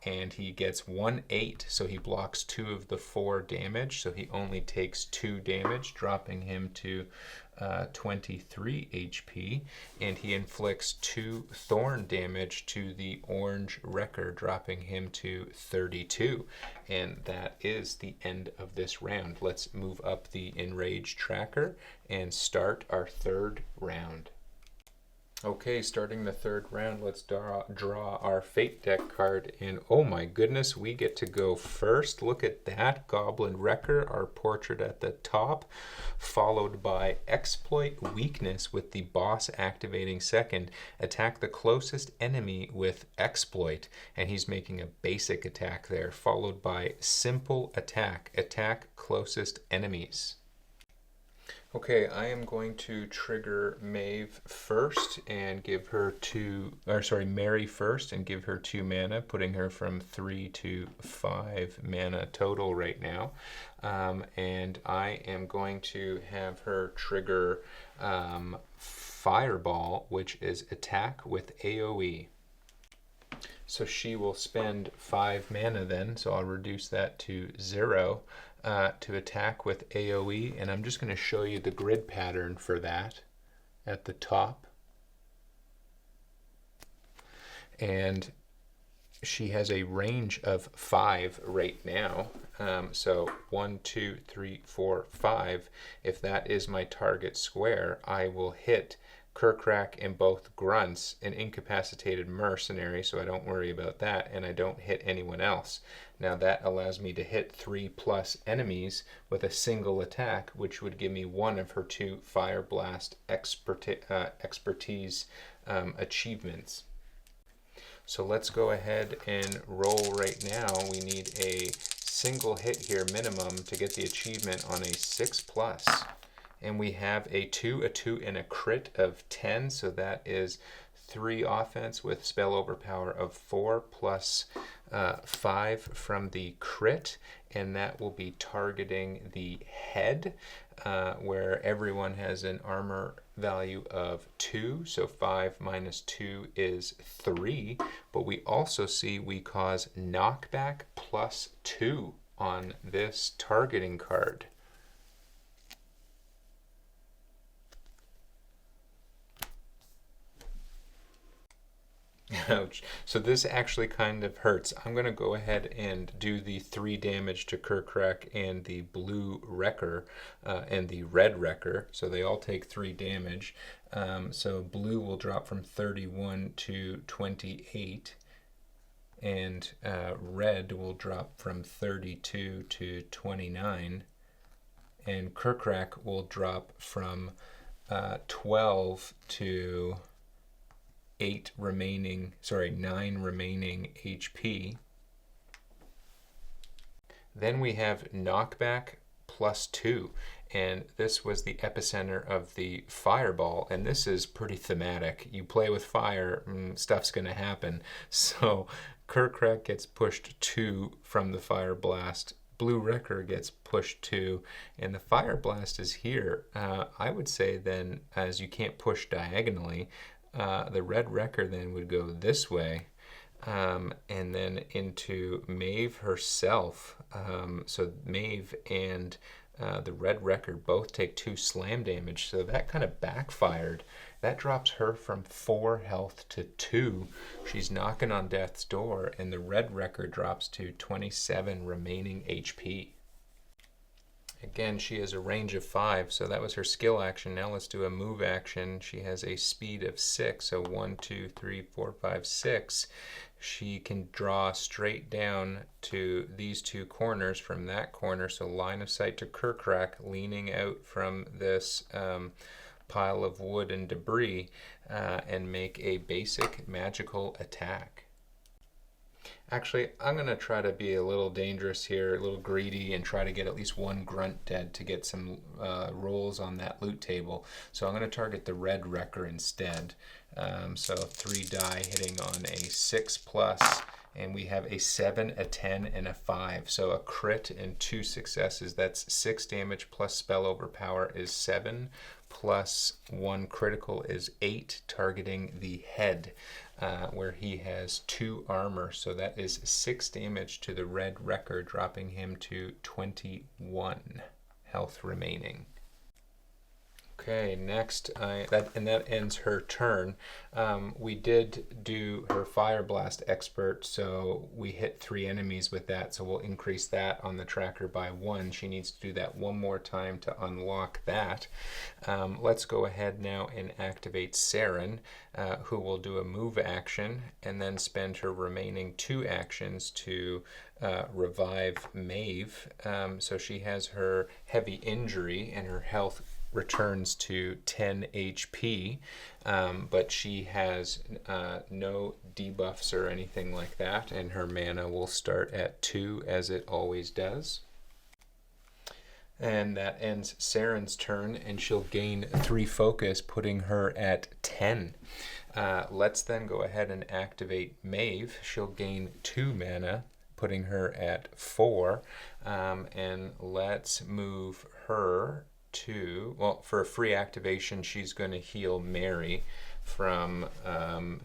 And he gets 1 8, so he blocks 2 of the 4 damage, so he only takes 2 damage, dropping him to 23 HP, and he inflicts 2 thorn damage to the orange wrecker, dropping him to 32. And that is the end of this round. Let's move up the enraged tracker and start our 3rd round. Okay, starting the 3rd round, let's draw our Fate deck card, and oh my goodness, we get to go first. Look at that, Goblin Wrecker, our portrait at the top, followed by Exploit Weakness with the boss activating second. Attack the closest enemy with Exploit, and he's making a basic attack there, followed by Simple Attack, attack closest enemies. Okay, I am going to trigger Maeve first and give her Mary first and give her 2 mana, putting her from 3 to 5 mana total right now. And I am going to have her trigger Fireball, which is attack with AoE. So she will spend 5 mana then, so I'll reduce that to 0. To attack with AoE, and I'm just going to show you the grid pattern for that at the top. And she has a range of 5 right now. So 1, 2, 3, 4, 5. If that is my target square, I will hit Kur'Krak, and both grunts, an incapacitated mercenary, so I don't worry about that, and I don't hit anyone else. Now that allows me to hit 3+ enemies with a single attack, which would give me one of her 2 Fire Blast expertise achievements. So let's go ahead and roll right now. We need a single hit here minimum to get the achievement on a 6+. And we have a 2, a 2, and a crit of 10, so that is 3 offense with spell overpower of 4 plus 5 from the crit, and that will be targeting the head, where everyone has an armor value of 2, so 5 minus 2 is 3, but we also see we cause knockback plus 2 on this targeting card. Ouch. So this actually kind of hurts. I'm going to go ahead and do the 3 damage to Kur'Krak and the blue wrecker and the red wrecker. So they all take 3 damage. So blue will drop from 31 to 28. And red will drop from 32 to 29. And Kur'Krak will drop from 12 to 9 remaining HP. Then we have knockback plus 2, and this was the epicenter of the fireball, and this is pretty thematic. You play with fire, stuff's going to happen. So Kur'Krak gets pushed 2 from the fire blast. Blue Wrecker gets pushed 2, and the fire blast is here. I would say then, as you can't push diagonally, the red wrecker then would go this way, and then into Maeve herself. So Maeve and the red wrecker both take 2 slam damage, so that kind of backfired. That drops her from 4 health to 2. She's knocking on death's door, and the red wrecker drops to 27 remaining HP. Again, she has a range of 5, so that was her skill action. Now let's do a move action. She has a speed of 6, so 1, 2, 3, 4, 5, 6. She can draw straight down to these 2 corners from that corner, so line of sight to Kur'Krak, leaning out from this pile of wood and debris, and make a basic magical attack. Actually, I'm going to try to be a little dangerous here, a little greedy, and try to get at least 1 grunt dead to get some rolls on that loot table. So I'm going to target the red wrecker instead. So 3 die hitting on a 6+, and we have a 7, a 10, and a 5. So a crit and 2 successes. That's 6 damage plus spell overpower is 7, plus 1 critical is 8, targeting the head, where he has 2 armor. So that is 6 damage to the red wrecker, dropping him to 21 health remaining. Okay, next, that ends her turn. We did do her Fire Blast expert, so we hit 3 enemies with that, so we'll increase that on the tracker by 1. She needs to do that 1 more time to unlock that. Let's go ahead now and activate Saren, who will do a move action and then spend her remaining 2 actions to revive Maeve. So she has her heavy injury and her health returns to 10 HP, but she has no debuffs or anything like that, and her mana will start at 2 as it always does. And that ends Saren's turn, and she'll gain 3 focus, putting her at 10. Let's then go ahead and activate Maeve. She'll gain 2 mana, putting her at 4, and let's move her to, well, for a free activation, she's going to heal Mary from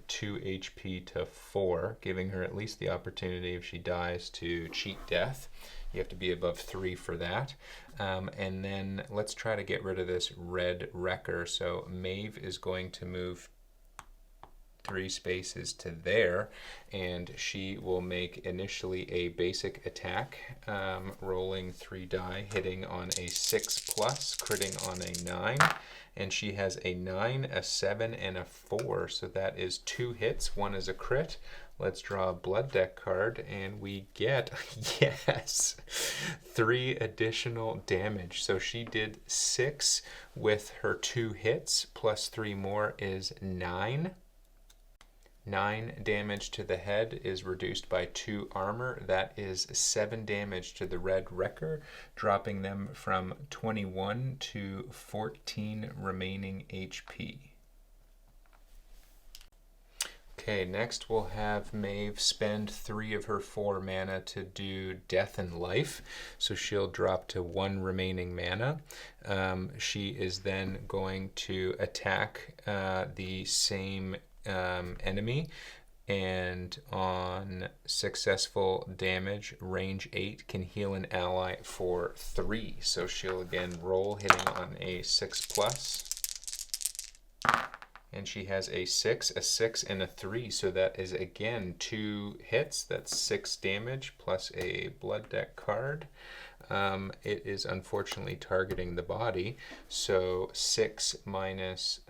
2 HP to 4, giving her at least the opportunity, if she dies, to cheat death. You have to be above 3 for that. And then let's try to get rid of this red wrecker. So Maeve is going to move 3 spaces to there, and she will make initially a basic attack, rolling 3 die, hitting on a 6+, critting on a 9, and she has a 9, a 7, and a 4, so that is 2 hits. 1 is a crit. Let's draw a blood deck card, and we get, yes, 3 additional damage. So she did 6 with her 2 hits, plus 3 more is 9. 9 damage to the head is reduced by 2 armor. That is 7 damage to the Red Wrecker, dropping them from 21 to 14 remaining HP. Okay, next we'll have Maeve spend 3 of her 4 mana to do Death and Life, so she'll drop to 1 remaining mana. She is then going to attack the same enemy, and on successful damage, range 8 can heal an ally for 3. So she'll again roll, hitting on a 6+. And she has a 6, a 6, and a 3, so that is again 2 hits. That's 6 damage plus a blood deck card. It is unfortunately targeting the body, so 6 minus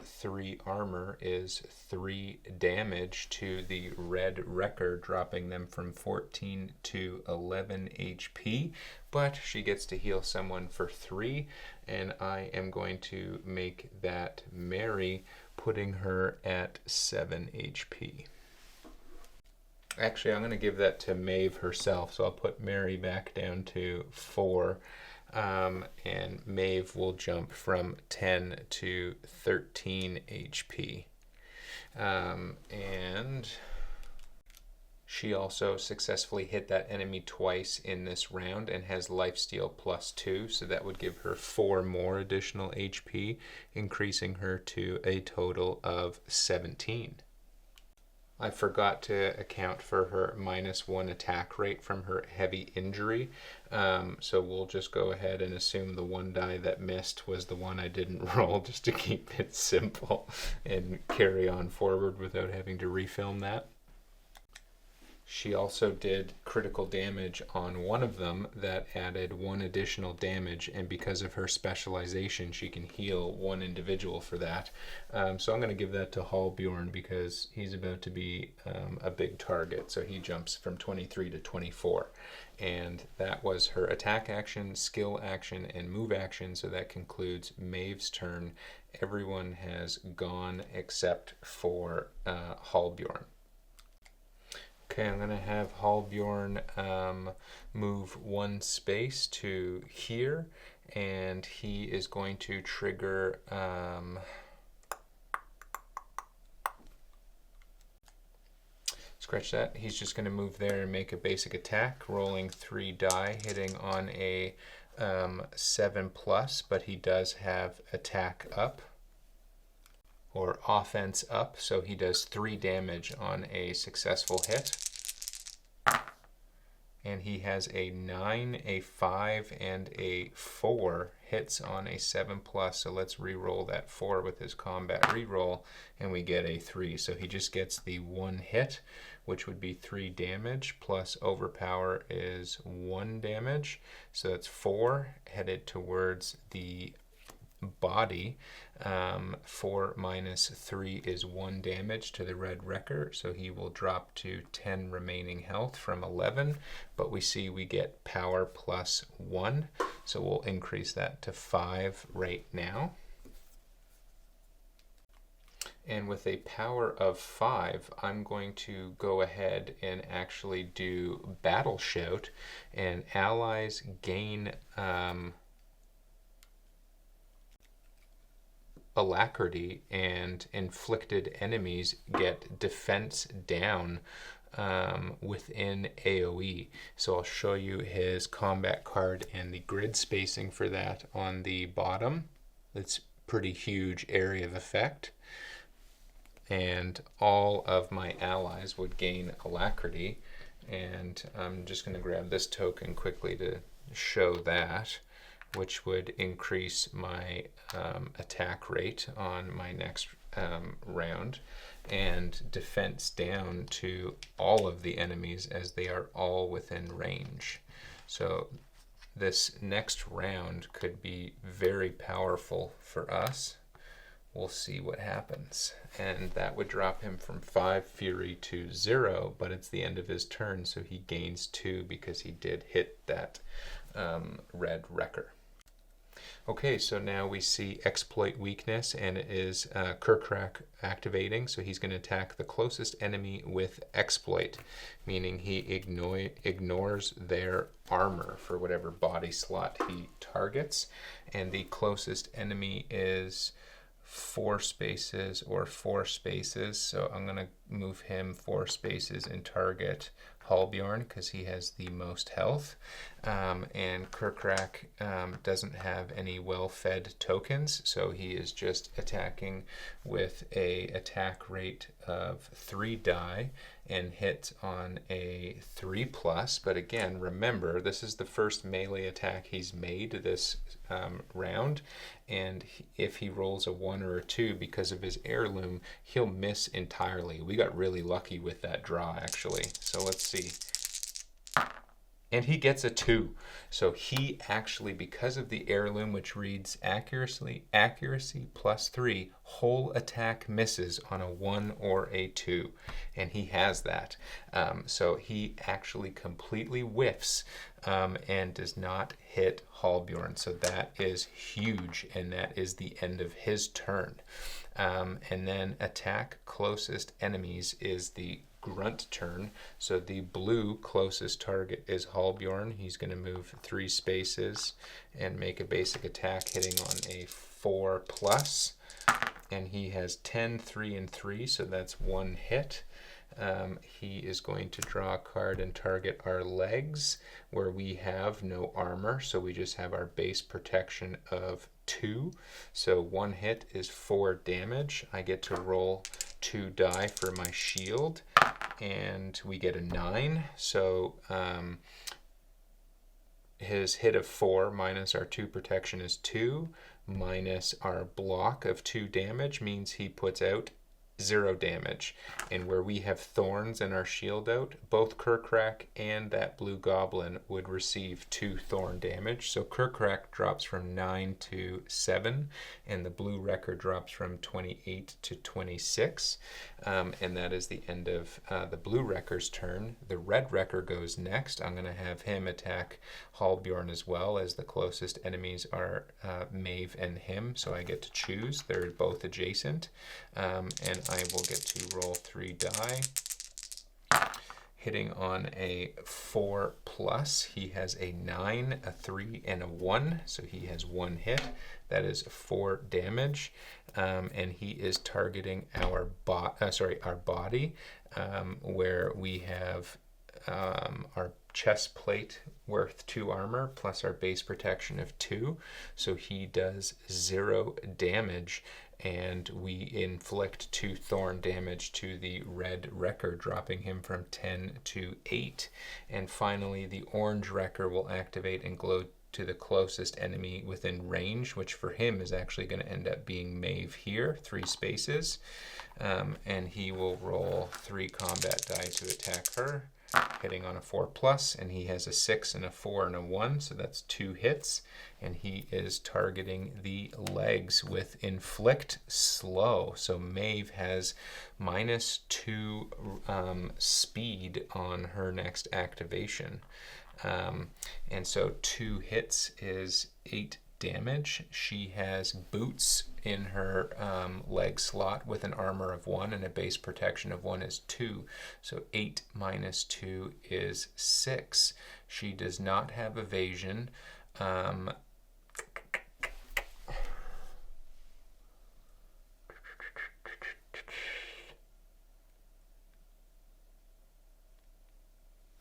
3 armor is 3 damage to the Red Wrecker, dropping them from 14 to 11 HP. But she gets to heal someone for 3, and I am going to make that Mary, putting her at 7 HP. Actually, I'm going to give that to Maeve herself, so I'll put Mary back down to 4, and Maeve will jump from 10 to 13 HP. And she also successfully hit that enemy twice in this round and has lifesteal +2, so that would give her 4 more additional HP, increasing her to a total of 17. I forgot to account for her -1 attack rate from her heavy injury, so we'll just go ahead and assume the 1 die that missed was the one I didn't roll, just to keep it simple and carry on forward without having to refilm that. She also did critical damage on one of them that added 1 additional damage, and because of her specialization, she can heal 1 individual for that. So I'm going to give that to Hallbjorn because he's about to be a big target, so he jumps from 23 to 24. And that was her attack action, skill action, and move action, so that concludes Maeve's turn. Everyone has gone except for Hallbjorn. Okay, I'm going to have Hallbjorn move 1 space to here, and he is going to trigger scratch that. He's just going to move there and make a basic attack, rolling 3 die, hitting on a 7+, but he does have attack up, or offense up, so he does 3 damage on a successful hit. And he has a 9, a 5, and a 4 hits on a 7+, so let's re-roll that 4 with his combat re-roll, and we get a 3. So he just gets the 1 hit, which would be 3 damage, plus overpower is 1 damage, so that's 4, headed towards the body. 4 minus 3 is 1 damage to the Red Wrecker, so he will drop to 10 remaining health from 11, but we see we get power +1, so we'll increase that to 5 right now. And with a power of 5, I'm going to go ahead and actually do Battle Shout, and allies gain alacrity, and inflicted enemies get defense down within AoE. So I'll show you his combat card and the grid spacing for that on the bottom. It's pretty huge area of effect, and all of my allies would gain alacrity, and I'm just going to grab this token quickly to show that, which would increase my attack rate on my next round. and defense down to all of the enemies as they are all within range. So this next round could be very powerful for us. We'll see what happens. And that would drop him from 5 fury to 0, but it's the end of his turn, so he gains 2 because he did hit that red wrecker. Okay, so now we see exploit weakness, and it is Kur'Krak activating, so he's going to attack the closest enemy with exploit, meaning he ignores their armor for whatever body slot he targets, and the closest enemy is 4 spaces or 4 spaces, so I'm going to move him 4 spaces and target Halbjorn because he has the most health, and Kur'Krak doesn't have any well-fed tokens, so he is just attacking with a attack rate of 3 die and hit on a 3+, but again, remember, this is the first melee attack he's made this round, and if he rolls a 1 or a 2 because of his heirloom, he'll miss entirely. We got really lucky with that draw, actually. So let's see. And he gets a 2. So he actually, because of the heirloom, which reads accuracy +3, whole attack misses on a 1 or a 2. And he has that. So he actually completely whiffs and does not hit Halbjorn. So that is huge, and that is the end of his turn. And then attack closest enemies is the grunt turn. So the blue closest target is Halbjorn. He's going to move 3 spaces and make a basic attack hitting on a 4+, and he has 10, 3, and 3, so that's 1 hit. He is going to draw a card and target our legs, where we have no armor, so we just have our base protection of 2. So 1 hit is 4 damage. I get to roll 2 die for my shield, and we get a 9. So his hit of 4 minus our 2 protection is 2, minus our block of 2 damage means he puts out 0 damage. And where we have thorns and our shield out, both Kur'Krak and that blue goblin would receive 2 thorn damage. So Kur'Krak drops from 9 to 7, and the blue wrecker drops from 28 to 26. And that is the end of the blue wrecker's turn. The red wrecker goes next. I'm going to have him attack Halbjorn as well, as the closest enemies are Maeve and him, so I get to choose. They're both adjacent. And I will get to roll 3 die. Hitting on a 4+, he has a 9, a 3, and a 1, so he has 1 hit. That is 4 damage, and he is targeting our body, where we have our chest plate worth 2 armor plus our base protection of 2, so he does 0 damage, and we inflict 2 thorn damage to the red wrecker, dropping him from 10 to 8. And finally, the orange wrecker will activate and glow to the closest enemy within range, which for him is actually going to end up being Maeve here, 3 spaces, and he will roll 3 combat die to attack her, hitting on a 4+, and he has a 6 and a 4 and a 1, so that's 2 hits, and he is targeting the legs with inflict slow. So Maeve has -2 speed on her next activation, and so 2 hits is 8 damage. She has boots in her leg slot with an armor of 1, and a base protection of 1 is 2. So 8 minus 2 is 6. She does not have evasion.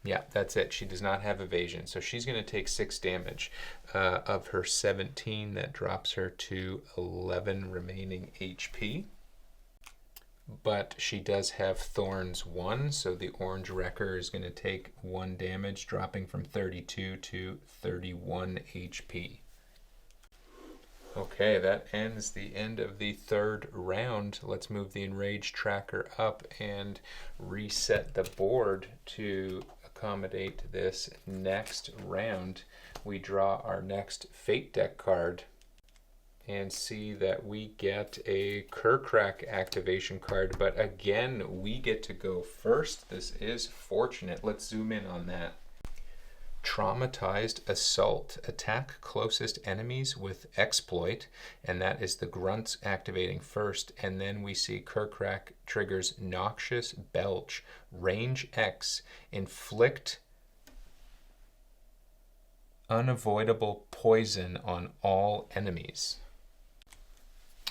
Yeah, that's it. She does not have evasion. So she's going to take 6 damage. Of her 17, that drops her to 11 remaining HP. But she does have Thorns 1, so the orange wrecker is going to take 1 damage, dropping from 32 to 31 HP. Okay, that ends the end of the third round. Let's move the enraged tracker up and reset the board to accommodate this next round. We draw our next fate deck card and see that we get a Kur'Krak activation card, but again, we get to go first. This is fortunate. Let's zoom in on that. Traumatized Assault. Attack closest enemies with exploit, and that is the grunts activating first, and then we see Kur'Krak triggers Noxious Belch, range X, inflict unavoidable poison on all enemies.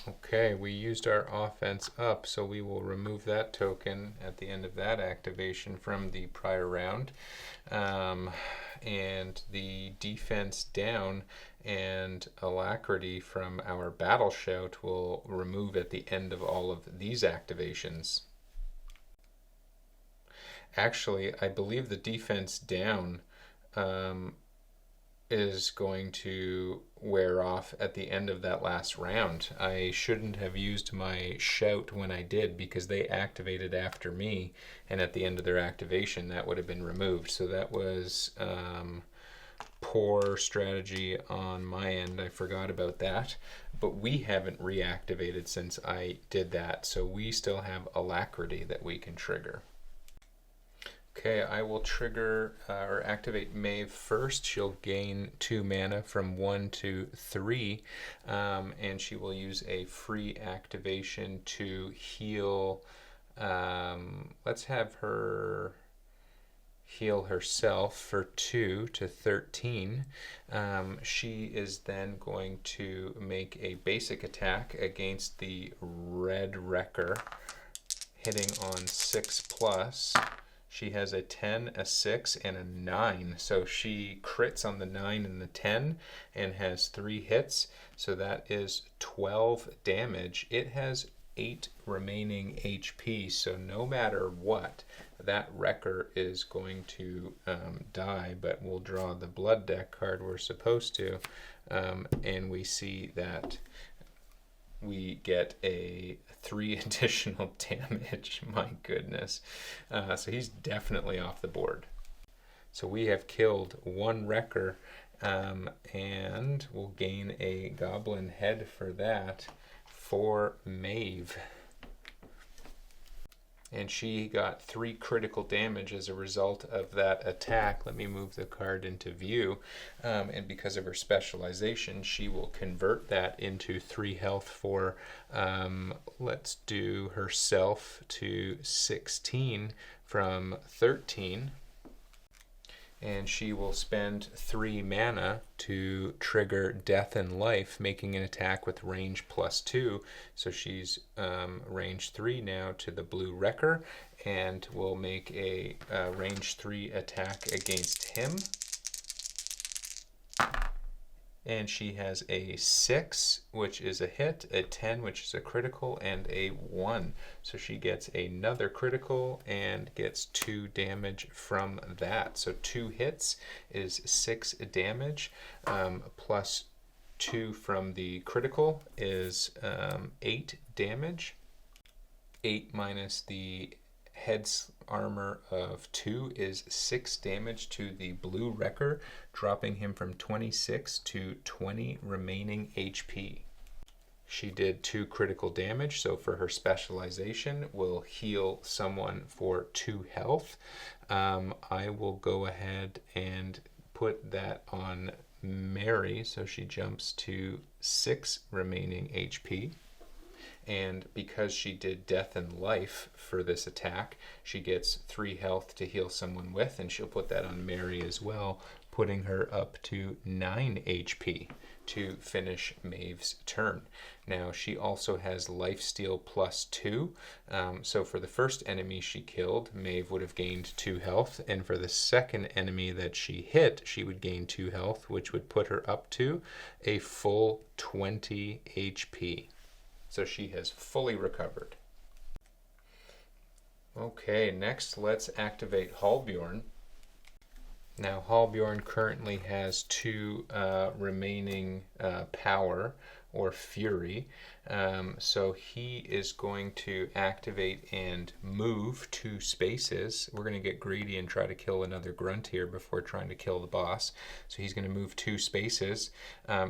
Okay, we used our offense up, so we will remove that token at the end of that activation from the prior round. And the defense down and alacrity from our battle shout will remove at the end of all of these activations. Actually, I believe the defense down is going to wear off at the end of that last round. I shouldn't have used my shout when I did because they activated after me, and at the end of their activation that would have been removed. So that was poor strategy on my end. I forgot about that, but we haven't reactivated since I did that, so we still have alacrity that we can trigger. Okay, I will trigger or activate Maeve first. She'll gain 2 mana from 1 to 3, and she will use a free activation to heal. Let's have her heal herself for 2 to 13. She is then going to make a basic attack against the Red Wrecker, hitting on 6+. She has a 10, a 6, and a 9. So she crits on the 9 and the 10 and has 3 hits. So that is 12 damage. It has 8 remaining HP. So no matter what, that Wrecker is going to die. But we'll draw the blood deck card we're supposed to. And we see that we get a 3 additional damage. My goodness. So he's definitely off the board. So we have killed 1 Wrecker, and we'll gain a goblin head for that for Maeve. And she got 3 critical damage as a result of that attack. Let me move the card into view. And because of her specialization, she will convert that into 3 health for, let's do herself to 16 from 13. And she will spend 3 mana to trigger Death and Life, making an attack with range +2. So she's range 3 now to the blue Wrecker, and will make a range 3 attack against him. And she has a 6, which is a hit, a 10, which is a critical, and a 1. So she gets another critical and gets 2 damage from that. So 2 hits is 6 damage, plus 2 from the critical is 8 damage. 8 minus the head's armor of 2 is 6 damage to the blue Wrecker, dropping him from 26 to 20 remaining HP. She did 2 critical damage, so for her specialization, will heal someone for 2 health. I will go ahead and put that on Mary, so she jumps to 6 remaining HP. And because she did Death and Life for this attack, she gets 3 health to heal someone with, and she'll put that on Mary as well, putting her up to 9 HP to finish Maeve's turn. Now, she also has Lifesteal +2, so for the first enemy she killed, Maeve would have gained 2 health, and for the second enemy that she hit, she would gain 2 health, which would put her up to a full 20 HP. So she has fully recovered. Okay, next let's activate Halbjorn. Now Halbjorn currently has 2 remaining power. or Fury. So he is going to activate and move 2 spaces. We're going to get greedy and try to kill another grunt here before trying to kill the boss. So he's going to move 2 spaces.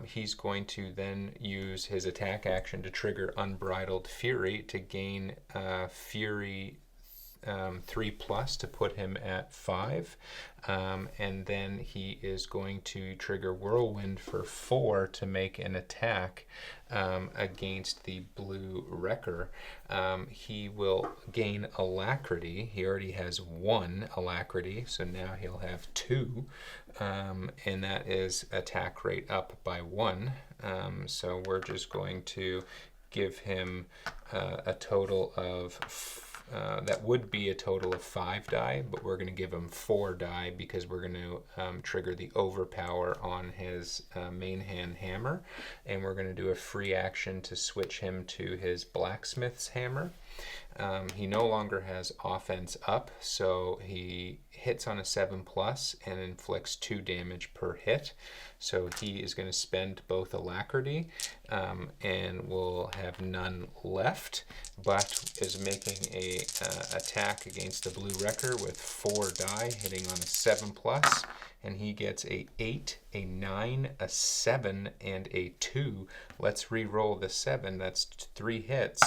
He's going to then use his attack action to trigger Unbridled Fury to gain Fury 3+ to put him at 5, and then he is going to trigger Whirlwind for 4 to make an attack against the blue wrecker. He will gain Alacrity. He already has 1 Alacrity, so now he'll have 2, and that is attack rate up by 1. So we're just going to give him a total of that would be a total of 5 die, but we're going to give him 4 die because we're going to trigger the Overpower on his main hand hammer, and we're going to do a free action to switch him to his blacksmith's hammer. He no longer has offense up, so he hits on a 7+ and inflicts 2 damage per hit. So he is going to spend both Alacrity and will have none left, but is making a attack against the blue wrecker with 4 die, hitting on a 7+, and he gets a 8, a 9, a 7, and a 2. Let's re-roll the 7. That's 3 hits.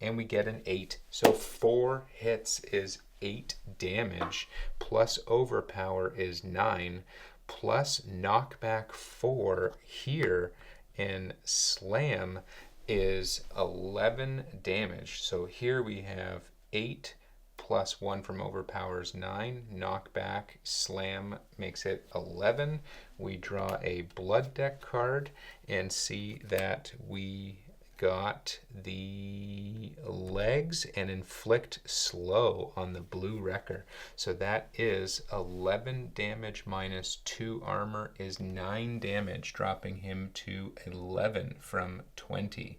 And we get an 8. So 4 hits is 8 damage, plus Overpower is 9, plus Knockback 4 here, and Slam is 11 damage. So here we have 8 plus 1 from Overpower is 9. Knockback, Slam makes it 11. We draw a Blood deck card and see that we got the legs and inflict slow on the blue wrecker. So that is 11 damage minus 2 armor is 9 damage, dropping him to 11 from 20.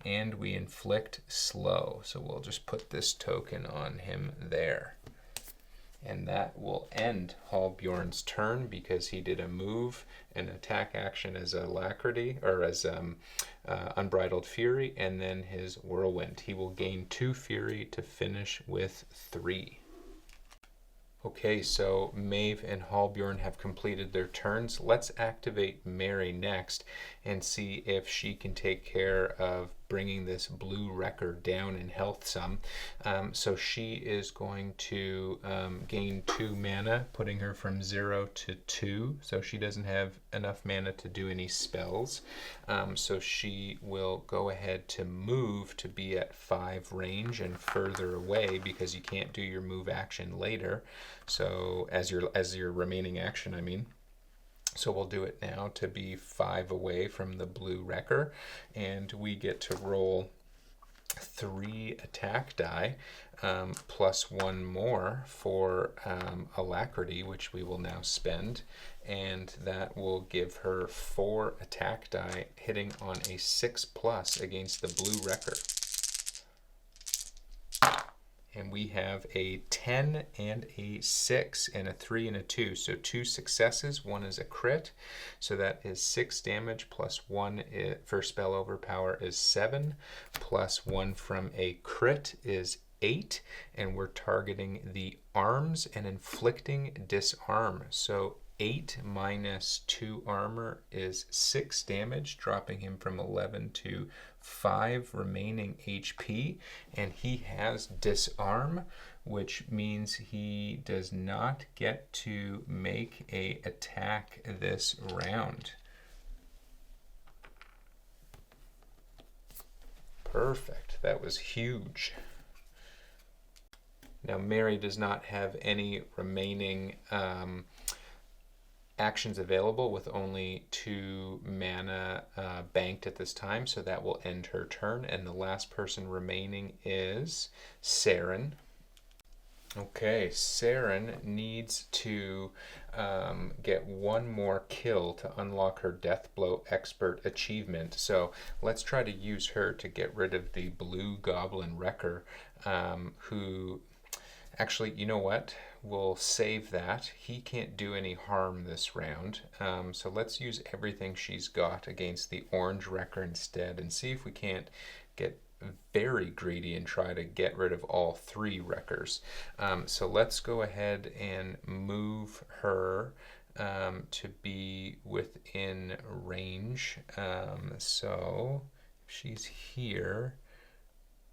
And we inflict slow. So we'll just put this token on him there. And that will end Halbjorn's turn because he did a move, an attack action as Alacrity, or as Unbridled Fury, and then his Whirlwind. He will gain 2 Fury to finish with 3. Okay, so Maeve and Halbjorn have completed their turns. Let's activate Mary next and see if she can take care of bringing this blue wrecker down in health some. So she is going to gain 2 mana, putting her from 0 to 2. So she doesn't have enough mana to do any spells. So she will go ahead to move to be at 5 range and further away because you can't do your move action later. So as your remaining action, I mean. So we'll do it now to be 5 away from the blue wrecker, and we get to roll 3 attack die, plus 1 more for Alacrity, which we will now spend, and that will give her 4 attack die, hitting on a 6+ against the blue wrecker. And we have a 10 and a 6 and a 3 and a 2. So 2 successes, 1 is a crit. So that is 6 damage plus 1 for spell overpower is 7. Plus 1 from a crit is 8. And we're targeting the arms and inflicting disarm. So 8 minus 2 armor is 6 damage, dropping him from 11 to 5 remaining HP, and he has disarm, which means he does not get to make a attack this round. Perfect. That was huge. Now Mary does not have any remaining actions available, with only 2 mana banked at this time, so that will end her turn, and the last person remaining is Saren. Okay, Saren needs to get 1 more kill to unlock her Deathblow Expert achievement, so let's try to use her to get rid of the blue goblin wrecker, who... Actually, you know what? we'll save that. He can't do any harm this round. So let's use everything she's got against the orange wrecker instead and see if we can't get very greedy and try to get rid of all 3 wreckers. So let's go ahead and move her to be within range. So if she's here,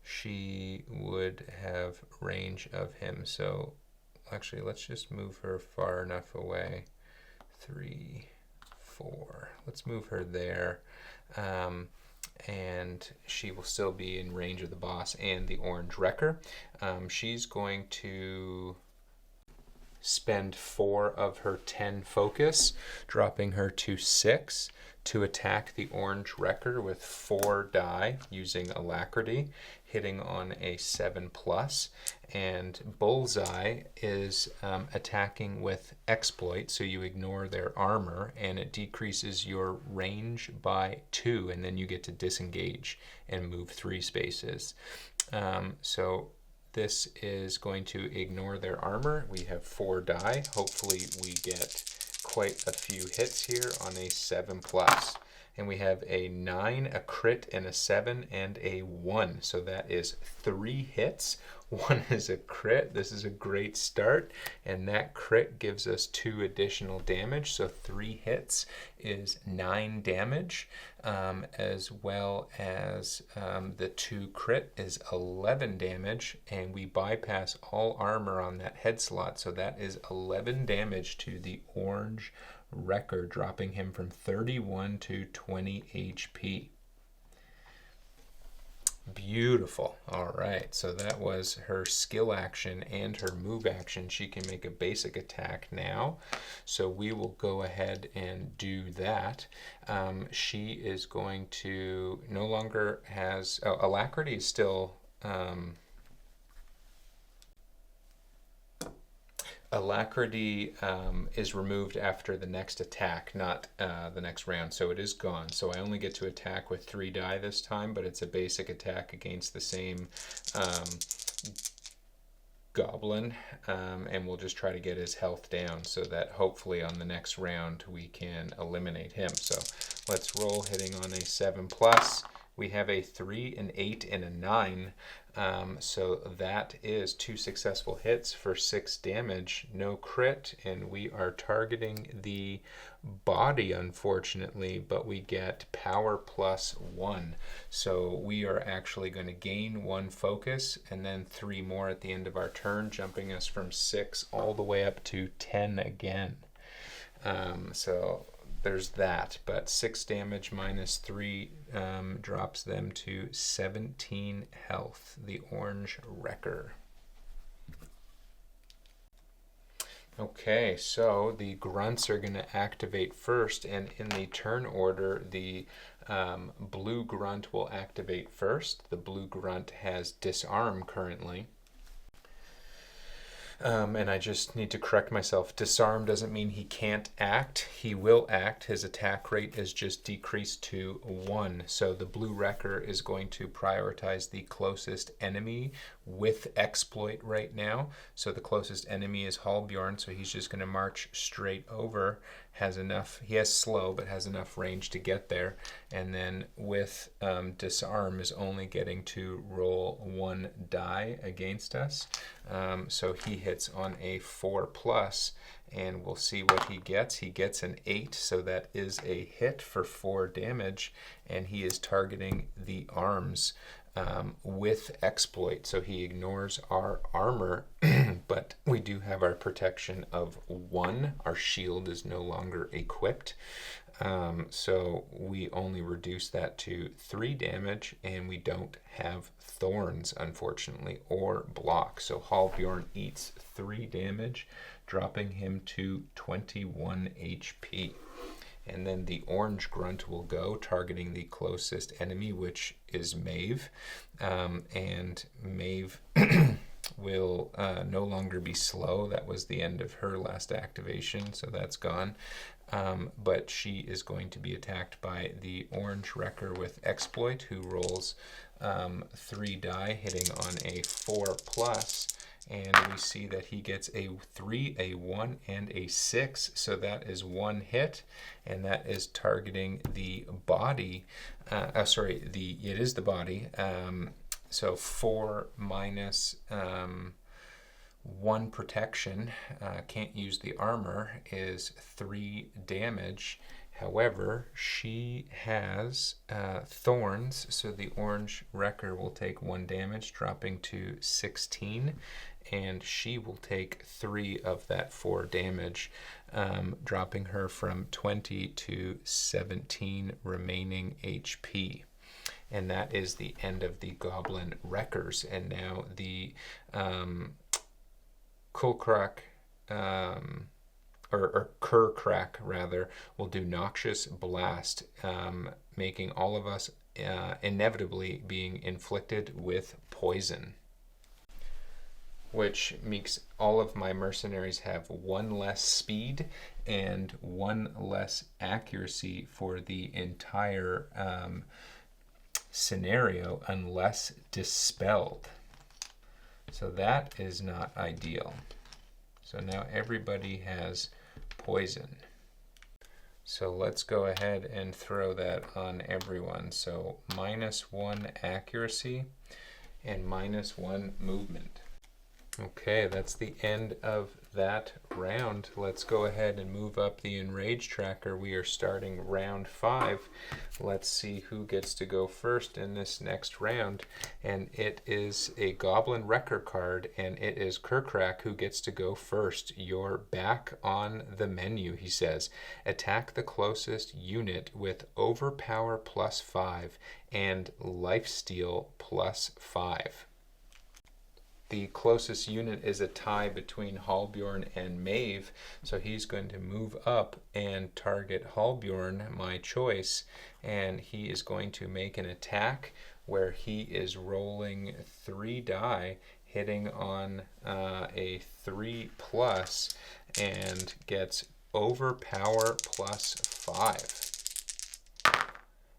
she would have range of him. So actually, let's just move her far enough away. 3, 4. Let's move her there. And she will still be in range of the boss and the orange wrecker. She's going to spend 4 of her 10 focus, dropping her to 6 to attack the orange wrecker with 4 die using alacrity, hitting on a 7+. And bullseye is attacking with exploit, so you ignore their armor and it decreases your range by 2, and then you get to disengage and move 3 spaces. So this is going to ignore their armor. We have 4 die. Hopefully we get quite a few hits here on a 7+. And we have a 9, a crit, and a 7, and a 1. So that is 3 hits. 1 is a crit. This is a great start. And that crit gives us 2 additional damage. So 3 hits is 9 damage, as well as the 2 crit is 11 damage. And we bypass all armor on that head slot. So that is 11 damage to the orange wrecker, dropping him from 31 to 20 HP. Beautiful. All right, so that was her skill action and her move action. She can make a basic attack now, so we will go ahead and do that. She is going to no longer has alacrity is still alacrity is removed after the next attack, not the next round, so it is gone. So I only get to attack with 3 die this time, but it's a basic attack against the same goblin, and we'll just try to get his health down so that hopefully on the next round we can eliminate him. So let's roll, hitting on a 7+. We have a 3, an 8, and a 9. So that is 2 successful hits for 6 damage, no crit, and we are targeting the body, unfortunately, but we get power +1. So we are actually going to gain 1 focus and then 3 more at the end of our turn, jumping us from 6 all the way up to 10 again. So there's that, but 6 damage minus 3 drops them to 17 health, the orange wrecker. Okay, so the grunts are going to activate first, and in the turn order, the blue grunt will activate first. The blue grunt has disarm currently. And I just need to correct myself. Disarm doesn't mean he can't act. He will act. His attack rate is just decreased to 1. So the blue wrecker is going to prioritize the closest enemy with exploit right now. So the closest enemy is Halbjorn, so he's just going to march straight over. He has slow, but has enough range to get there. And then with disarm is only getting to roll 1 die against us. So he hits on a 4+, and we'll see what he gets. He gets an 8, so that is a hit for 4 damage, and he is targeting the arms with exploit. So he ignores our armor, but we do have our protection of 1. Our shield is no longer equipped. So we only reduce that to 3 damage, and we don't have thorns, unfortunately, or block. So Halbjorn eats 3 damage, dropping him to 21 HP. And then the orange grunt will go, targeting the closest enemy, which is Maeve. And Maeve will no longer be slow. That was the end of her last activation, so that's gone. But she is going to be attacked by the orange wrecker with exploit, who rolls 3 die, hitting on a 4+, and we see that he gets a 3, a 1, and a 6, so that is one hit, and that is targeting the body. It is the body. So 4 minus 1 protection, can't use the armor, is 3 damage. However, she has thorns, so the orange wrecker will take 1 damage, dropping to 16, and she will take 3 of that 4 damage, dropping her from 20 to 17 remaining HP. And that is the end of the goblin wreckers. And now the Kur'Krak, or Kur'Krak rather, will do Noxious Blast, making all of us inevitably being inflicted with poison, which makes all of my mercenaries have 1 less speed and 1 less accuracy for the entire scenario unless dispelled. So that is not ideal. So now everybody has poison. So let's go ahead and throw that on everyone. So -1 accuracy and -1 movement. Okay, that's the end of that round. Let's go ahead and move up the enrage tracker. We are starting round 5. Let's see who gets to go first in this next round. And it is a Goblin Wrecker card, and it is Kur'Krak who gets to go first. You're back on the menu, he says. Attack the closest unit with Overpower +5 and Lifesteal +5. The closest unit is a tie between Halbjorn and Maeve, so he's going to move up and target Halbjorn, my choice, and he is going to make an attack where he is rolling 3 die, hitting on a 3+, and gets Overpower +5.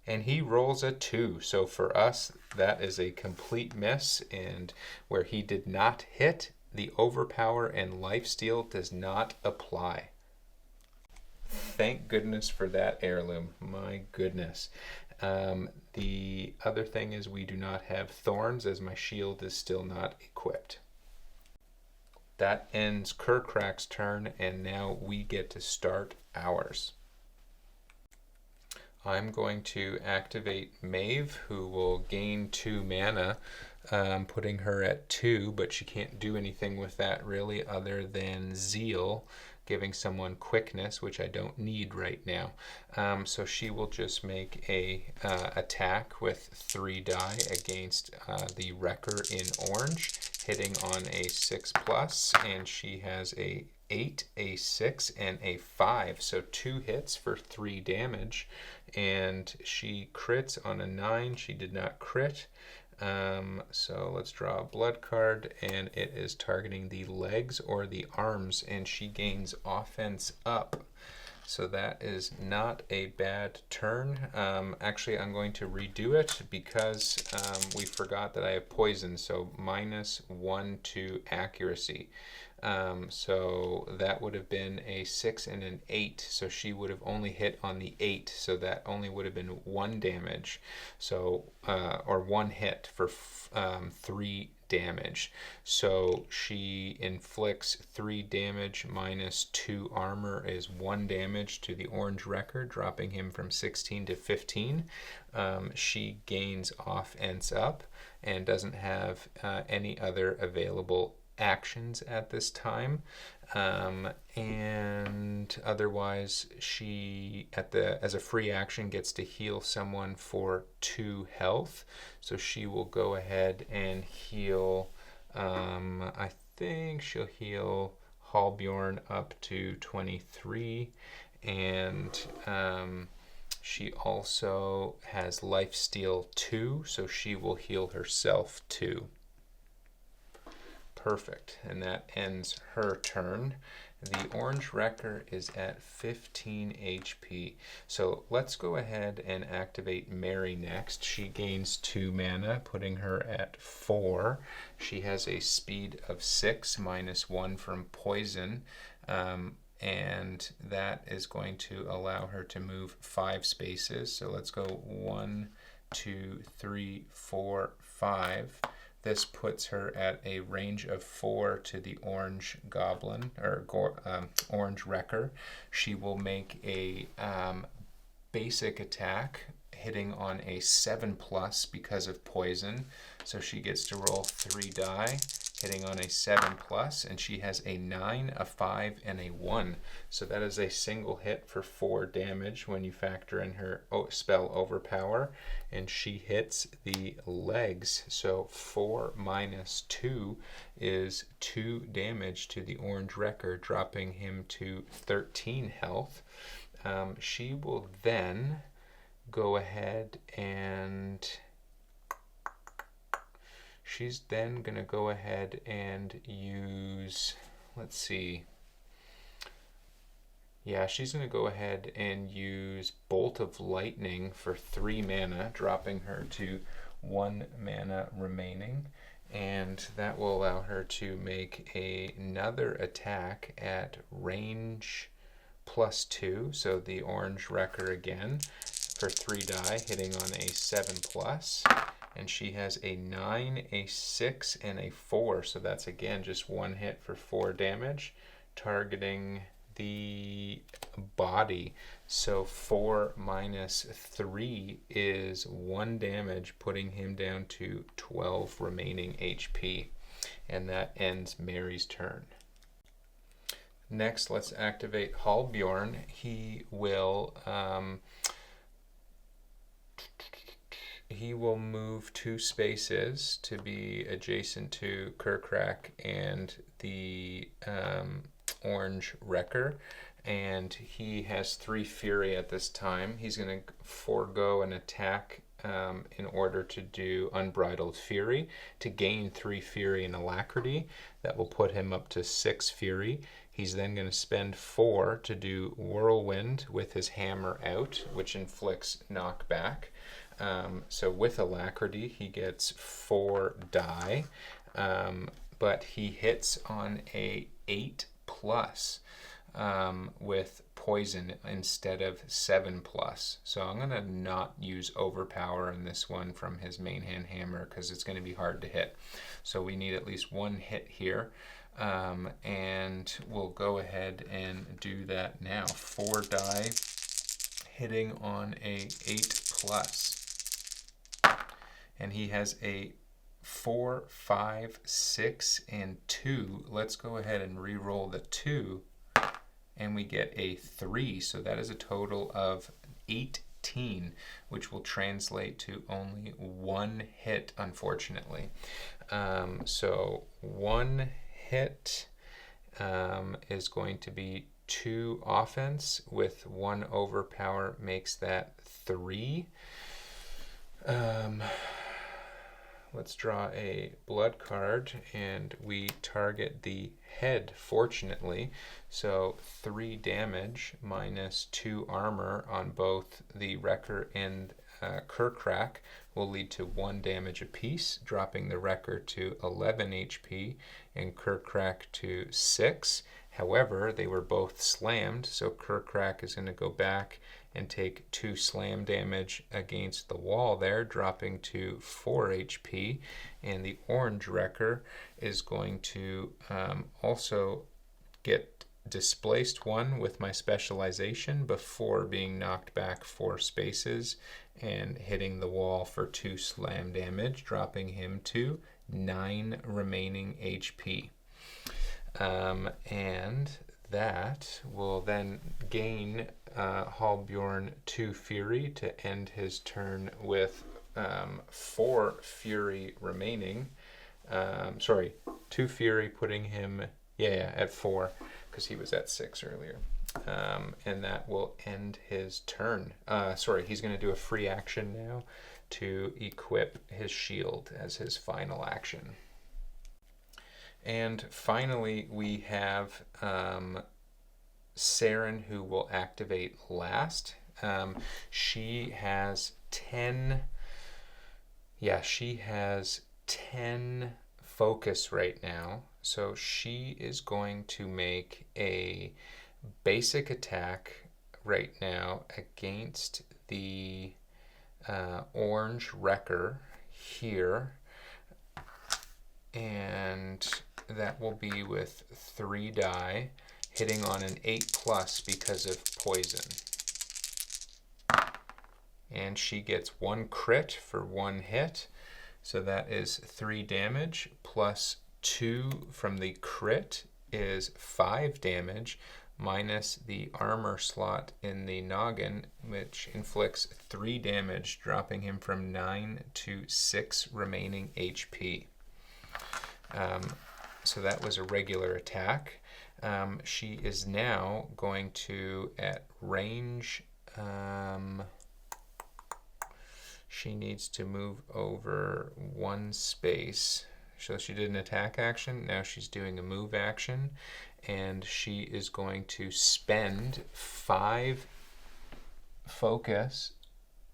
And he rolls a 2, so for us that is a complete miss, and where he did not hit, the Overpower and Lifesteal does not apply. Thank goodness for that heirloom, my goodness. The other thing is we do not have thorns, as my shield is still not equipped. That ends Kur'Krak's turn, and now we get to start ours. I'm going to activate Maeve, who will gain 2 mana, putting her at 2, but she can't do anything with that really other than Zeal, giving someone quickness, which I don't need right now. So she will just make a attack with 3 die against the Wrecker in orange, hitting on a 6+, and she has a 8, a 6, and a 5, so 2 hits for 3 damage, and she crits on a 9. She did not crit, so let's draw a blood card, and it is targeting the legs or the arms, and she gains offense up, so that is not a bad turn. Actually, I'm going to redo it because we forgot that I have poison, so -1 to accuracy. So that would have been a 6 and an 8, so she would have only hit on the 8, so that only would have been 1 damage, so or 1 hit for 3 damage. So she inflicts 3 damage minus 2 armor is 1 damage to the orange wrecker, dropping him from 16 to 15. She gains offense up and doesn't have any other available actions at this time, and otherwise she as a free action gets to heal someone for 2 health, so she will go ahead and heal, I think she'll heal Halbjorn up to 23, and she also has Lifesteal 2, so she will heal herself 2. Perfect, and that ends her turn. The orange wrecker is at 15 HP. So let's go ahead and activate Mary next. She gains 2 mana, putting her at 4. She has a speed of 6, -1 from poison, and that is going to allow her to move 5 spaces. So let's go 1, 2, 3, 4, 5. This puts her at a range of 4 to the orange goblin, or orange wrecker. She will make a basic attack, hitting on a 7+ because of poison. So she gets to roll 3 die, hitting on a 7+, and she has a 9, a 5, and a 1. So that is a single hit for 4 damage when you factor in her spell Overpower, and she hits the legs. So 4 - 2 is 2 damage to the orange wrecker, dropping him to 13 health. She will then go ahead and she's then going to go ahead and use, let's see, yeah, she's going to go ahead and use Bolt of Lightning for 3 mana, dropping her to 1 mana remaining, and that will allow her to make another attack at range +2, so the orange wrecker again for 3 die, hitting on a 7+. And she has a 9, a 6, and a 4. So that's again just 1 hit for 4 damage, targeting the body. So 4 - 3 is 1 damage, putting him down to 12 remaining HP. And that ends Mary's turn. Next, let's activate Halbjorn. He will move 2 spaces to be adjacent to Kur'Krak and the orange wrecker, and he has 3 fury at this time. He's going to forego an attack in order to do Unbridled Fury to gain 3 fury and alacrity. That will put him up to 6 fury. He's then going to spend 4 to do Whirlwind with his hammer out, which inflicts knockback. So with alacrity, he gets 4 die, but he hits on a 8+ with poison instead of 7+. So I'm going to not use Overpower in this one from his main hand hammer because it's going to be hard to hit. So we need at least 1 hit here, and we'll go ahead and do that now. 4 die, hitting on a 8+. And he has a 4, 5, 6, and 2. Let's go ahead and re-roll the 2, and we get a 3. So that is a total of 18, which will translate to only 1 hit, unfortunately. So 1 hit is going to be 2 offense, with 1 overpower makes that 3. Let's draw a blood card, and we target the head, fortunately. So 3 damage -2 armor on both the wrecker and Kur'Krak will lead to 1 damage apiece, dropping the wrecker to 11 HP and Kur'Krak to 6. However, they were both slammed, so Kur'Krak is going to go back and take 2 slam damage against the wall there, dropping to 4 HP. And the orange wrecker is going to also get displaced 1 with my specialization before being knocked back 4 spaces and hitting the wall for 2 slam damage, dropping him to 9 remaining HP. And that will then gain Halbjorn 2 fury to end his turn with 4 fury remaining. 2 fury, putting him at 4 because he was at 6 earlier. And that will end his turn. He's going to do a free action now to equip his shield as his final action. And finally, we have Saren, who will activate last. She has 10. Yeah, she has 10 focus right now. So she is going to make a basic attack right now against the orange wrecker here. And that will be with 3 die, hitting on an 8+ because of poison. And she gets 1 crit for 1 hit, so that is 3 damage, plus 2 from the crit is 5 damage, minus the armor slot in the noggin, which inflicts 3 damage, dropping him from 9 to 6 remaining HP. So that was a regular attack. She is now going to, at range, she needs to move over 1 space. So she did an attack action. Now she's doing a move action. And she is going to spend 5 focus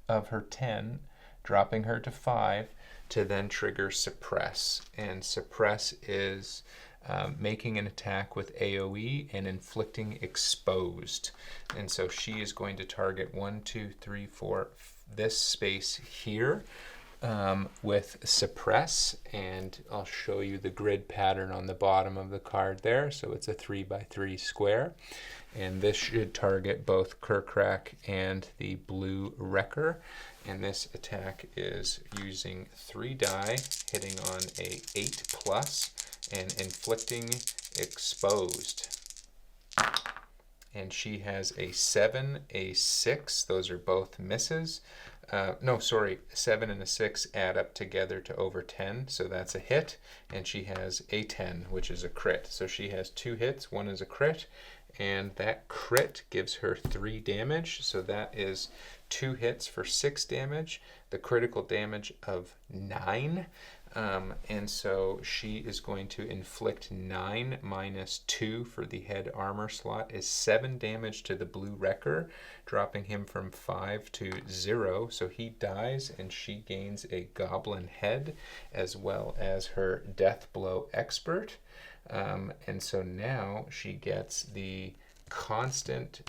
of her 10, dropping her to 5, to then trigger Suppress. And Suppress is making an attack with AoE and inflicting Exposed. And so she is going to target 1, 2, 3, 4, this space here with Suppress, and I'll show you the grid pattern on the bottom of the card there. So it's a 3x3 square, and this should target both Kur'Krak and the blue wrecker. And this attack is using 3 die, hitting on a 8+, and inflicting Exposed. And she has a 7, a 6. Those are both misses. 7 and a 6 add up together to over 10, so that's a hit. And she has a 10, which is a crit. So she has 2 hits, 1 is a crit, and that crit gives her 3 damage. So that is 2 hits for 6 damage, the critical damage of 9. And so she is going to inflict 9 minus 2 for the head armor slot is 7 damage to the blue wrecker, dropping him from 5 to 0. So he dies, and she gains a goblin head as well as her death blow expert. And so now she gets the constant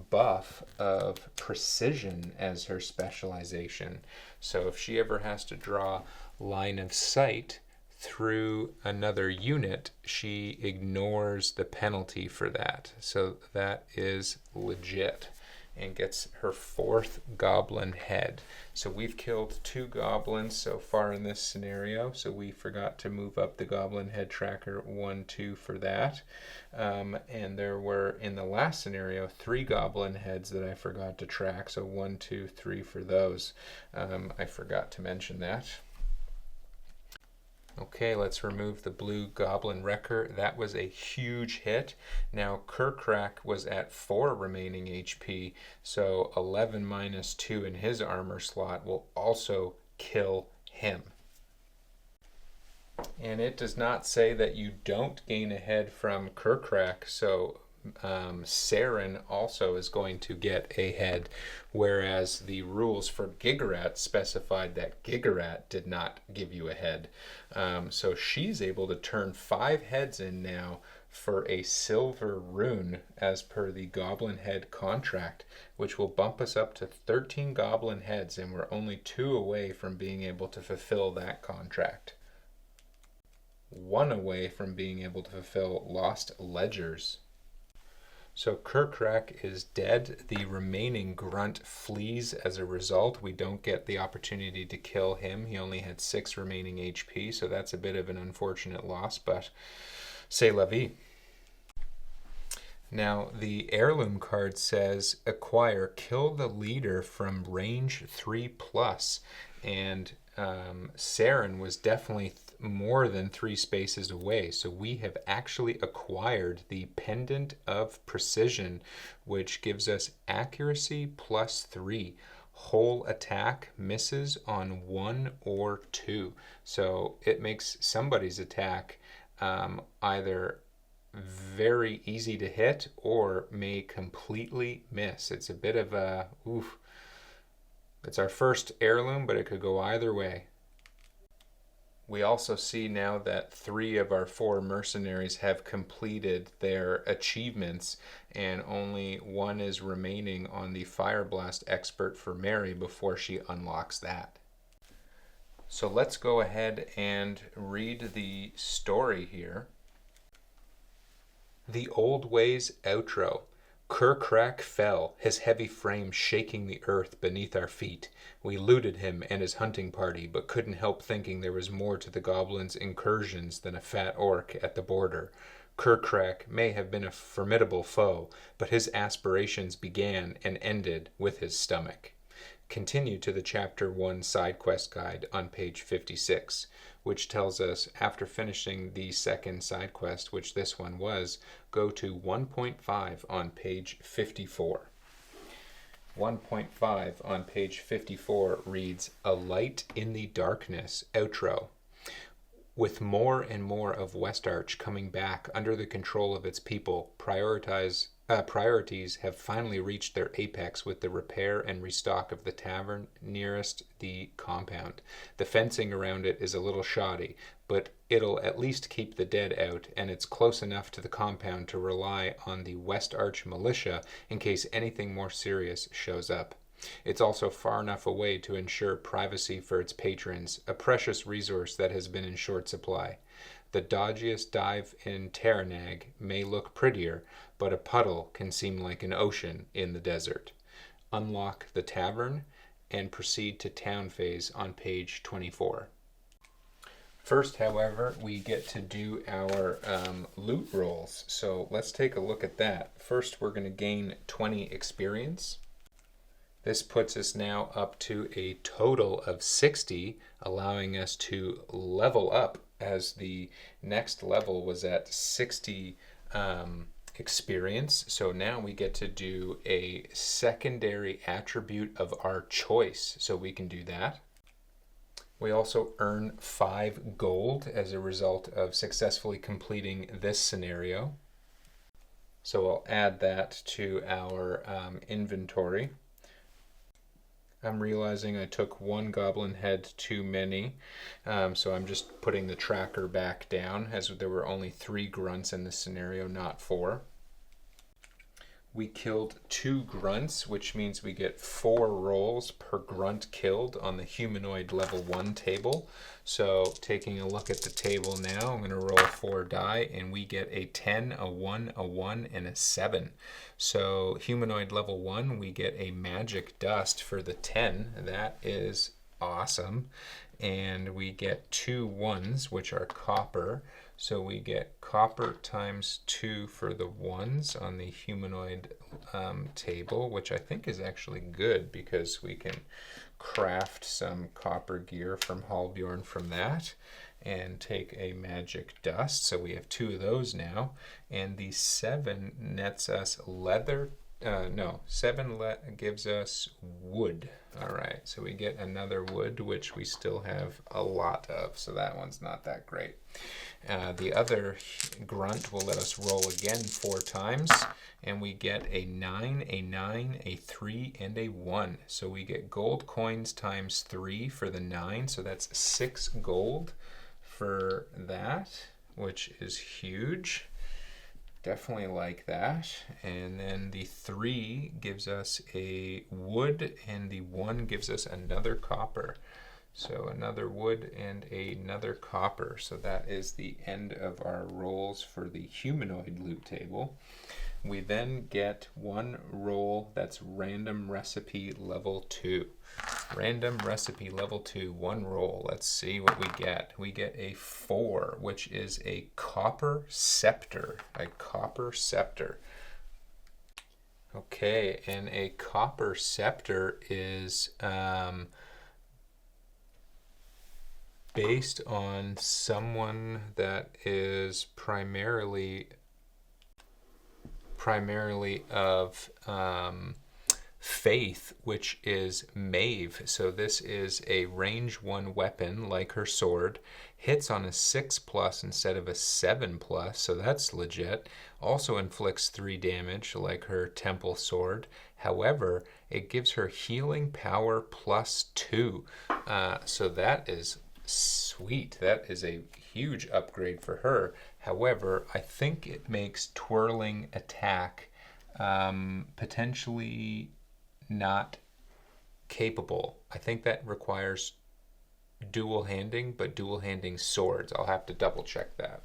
buff of precision as her specialization. So if she ever has to draw line of sight through another unit, she ignores the penalty for that. So that is legit, and gets her 4th goblin head. So we've killed 2 goblins so far in this scenario, so we forgot to move up the goblin head tracker 1, 2 for that. And there were, in the last scenario, 3 goblin heads that I forgot to track, so 1, 2, 3 for those. I forgot to mention that. Okay, let's remove the blue goblin wrecker. That was a huge hit. Now Kur'Krak was at 4 remaining HP, so 11 minus 2 in his armor slot will also kill him. And it does not say that you don't gain a head from Kur'Krak, so Saren also is going to get a head, whereas the rules for Gigarat specified that Gigarat did not give you a head. So she's able to turn 5 heads in now for a silver rune as per the goblin head contract, which will bump us up to 13 goblin heads, and we're only 2 away from being able to fulfill that contract. 1 away from being able to fulfill Lost Ledgers. So Kur'Krak is dead. The remaining grunt flees as a result. We don't get the opportunity to kill him. He only had 6 remaining HP, so that's a bit of an unfortunate loss, but c'est la vie. Now, the heirloom card says, acquire, kill the leader from range 3+, and Saren was definitely more than 3 spaces away, so we have actually acquired the Pendant of Precision, which gives us accuracy +3. Whole attack misses on 1 or 2, so it makes somebody's attack either very easy to hit or may completely miss. It's a bit of a, oof. It's our first heirloom, but it could go either way. We also see now that 3 of our 4 mercenaries have completed their achievements, and only 1 is remaining on the Fire Blast Expert for Mary before she unlocks that. So let's go ahead and read the story here. The Old Ways outro. Kur'Krak fell, his heavy frame shaking the earth beneath our feet. We looted him and his hunting party, but couldn't help thinking there was more to the goblins' incursions than a fat orc at the border. Kur'Krak may have been a formidable foe, but his aspirations began and ended with his stomach. Continue to the Chapter 1 side quest guide on page 56, which tells us after finishing the second side quest, which this one was, go to 1.5 on page 54. 1.5 on page 54 reads, A Light in the Darkness, outro. With more and more of Westarch coming back under the control of its people, priorities have finally reached their apex with the repair and restock of the tavern nearest the compound. The fencing around it is a little shoddy, but it'll at least keep the dead out, and it's close enough to the compound to rely on the Westarch militia in case anything more serious shows up. It's also far enough away to ensure privacy for its patrons, a precious resource that has been in short supply. The dodgiest dive in Taranag may look prettier, but a puddle can seem like an ocean in the desert. Unlock the tavern and proceed to town phase on page 24. First, however, we get to do our loot rolls, so let's take a look at that. First, we're going to gain 20 experience. This puts us now up to a total of 60, allowing us to level up, as the next level was at 60 experience. So now we get to do a secondary attribute of our choice, so we can do that. We also earn 5 gold as a result of successfully completing this scenario. So I'll add that to our inventory. I'm realizing I took 1 goblin head too many, so I'm just putting the tracker back down, as there were only 3 grunts in this scenario, not 4. We killed 2 grunts, which means we get 4 rolls per grunt killed on the humanoid level 1 table. So taking a look at the table now, I'm going to roll 4 die, and we get a 10, a 1, a 1, and a 7. So humanoid level 1, we get a magic dust for the 10. That is awesome. And we get 2 1s, which are copper. So we get copper times 2 for the 1s on the humanoid table, which I think is actually good because we can craft some copper gear from Halbjorn from that and take a magic dust. So we have 2 of those now. And the 7 nets us leather. 7 gives us wood. All right, so we get another wood, which we still have a lot of, so that one's not that great. The other grunt will let us roll again 4 times, and we get a 9, a 9, a 3, and a 1. So we get gold coins times 3 for the 9, so that's 6 gold for that, which is huge. Definitely like that. And then the 3 gives us a wood, and the 1 gives us another copper. So another wood and another copper. So that is the end of our rolls for the humanoid loot table. We then get 1 roll that's random recipe level 2. Random recipe level 2, 1 roll. Let's see what we get. We get a 4, which is a copper scepter. A copper scepter. Okay, and a copper scepter is based on someone that is primarily of Faith, which is Maeve. So this is a range 1 weapon like her sword. Hits on a 6+ instead of a 7+, so that's legit. Also inflicts 3 damage like her temple sword. However, it gives her healing power +2. So that is sweet. That is a huge upgrade for her. However, I think it makes twirling attack potentially not capable. I think that requires dual handing, but dual handing swords. I'll have to double check that.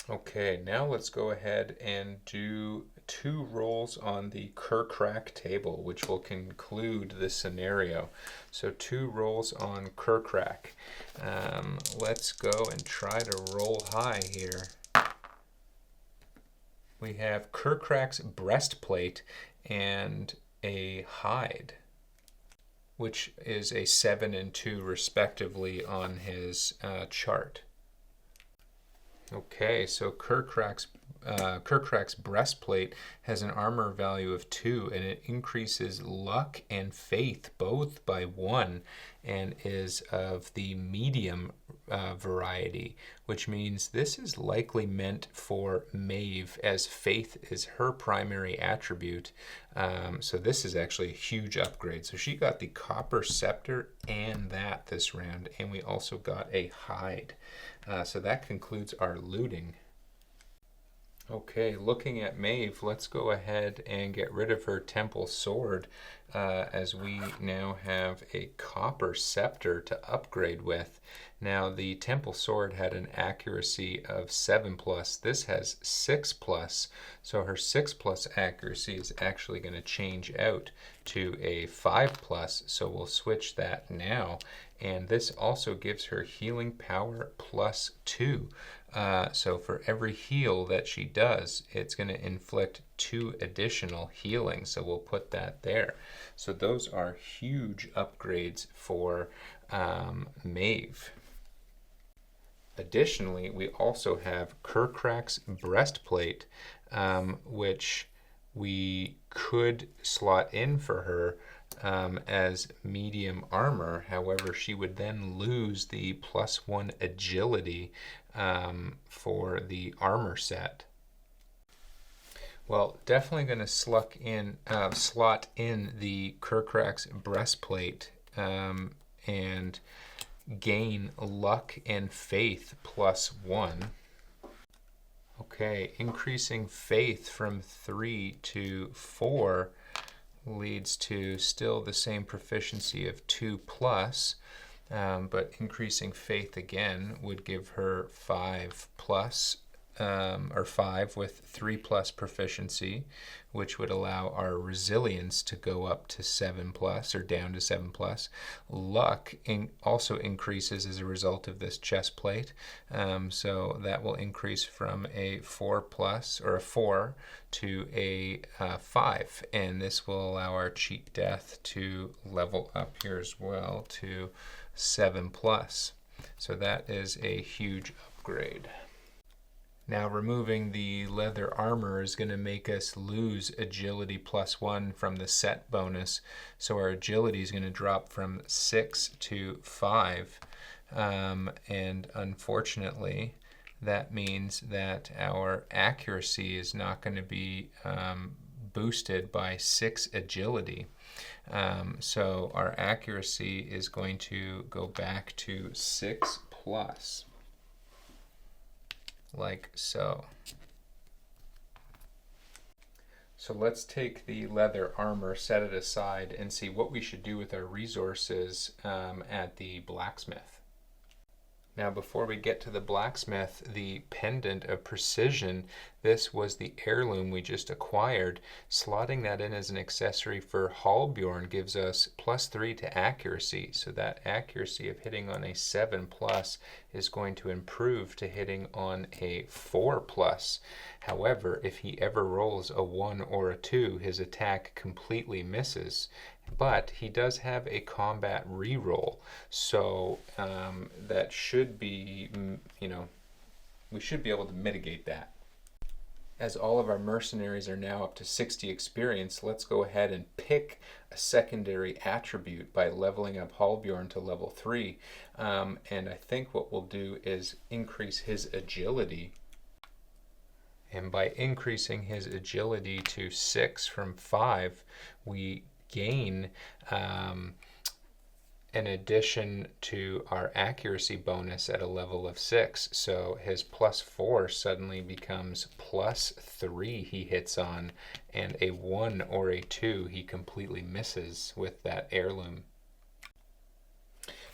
Okay, now let's go ahead and do 2 rolls on the Kur'Krak table, which will conclude the scenario. So 2 rolls on Kur'Krak. Let's go and try to roll high here. We have Kur'Krak's breastplate and a hide, which is a 7 and 2 respectively on his chart. Okay, so Kur'Krak's breastplate has an armor value of 2, and it increases luck and faith both by 1, and is of the medium variety, which means this is likely meant for Maeve, as faith is her primary attribute. So this is actually a huge upgrade. So she got the copper scepter and that this round, and we also got a hide. So that concludes our looting. Okay, looking at Maeve, let's go ahead and get rid of her temple sword, as we now have a copper scepter to upgrade with. Now, the temple sword had an accuracy of 7+. This has 6+, so her 6+ accuracy is actually going to change out to a 5+, so we'll switch that now. And this also gives her healing power +2. So for every heal that she does, it's going to inflict 2 additional healing. So we'll put that there. So those are huge upgrades for Maeve. Additionally, we also have Kur'Krak's breastplate, which we could slot in for her as medium armor. However, she would then lose the +1 agility for the armor set. Well, definitely going to slot in the Kur'Krak's breastplate and gain luck and faith +1. Okay, increasing faith from 3 to 4 leads to still the same proficiency of 2+, but increasing faith again would give her 5+, or 5 with 3+ proficiency, which would allow our resilience to go up to 7+, or down to 7+. Luck also increases as a result of this chest plate, so that will increase from a 4+, or a 4 to a 5, and this will allow our cheat death to level up here as well to 7+. So that is a huge upgrade. Now, removing the leather armor is going to make us lose agility +1 from the set bonus. So our agility is going to drop from 6 to 5. And unfortunately, that means that our accuracy is not going to be boosted by 6 agility. So our accuracy is going to go back to 6+. Like so. So let's take the leather armor, set it aside, and see what we should do with our resources at the blacksmith. Now, before we get to the blacksmith, the pendant of precision, this was the heirloom we just acquired. Slotting that in as an accessory for Halbjorn gives us +3 to accuracy. So that accuracy of hitting on a 7+ is going to improve to hitting on a 4+. However, if he ever rolls a 1 or a 2, his attack completely misses. But he does have a combat reroll, so that should be, we should be able to mitigate that. As all of our mercenaries are now up to 60 experience, let's go ahead and pick a secondary attribute by leveling up Halbjorn to level 3. And I think what we'll do is increase his agility. And by increasing his agility to 6 from 5, we gain an addition to our accuracy bonus at a level of 6. So his +4 suddenly becomes +3 he hits on, and a 1 or a 2 he completely misses with that heirloom.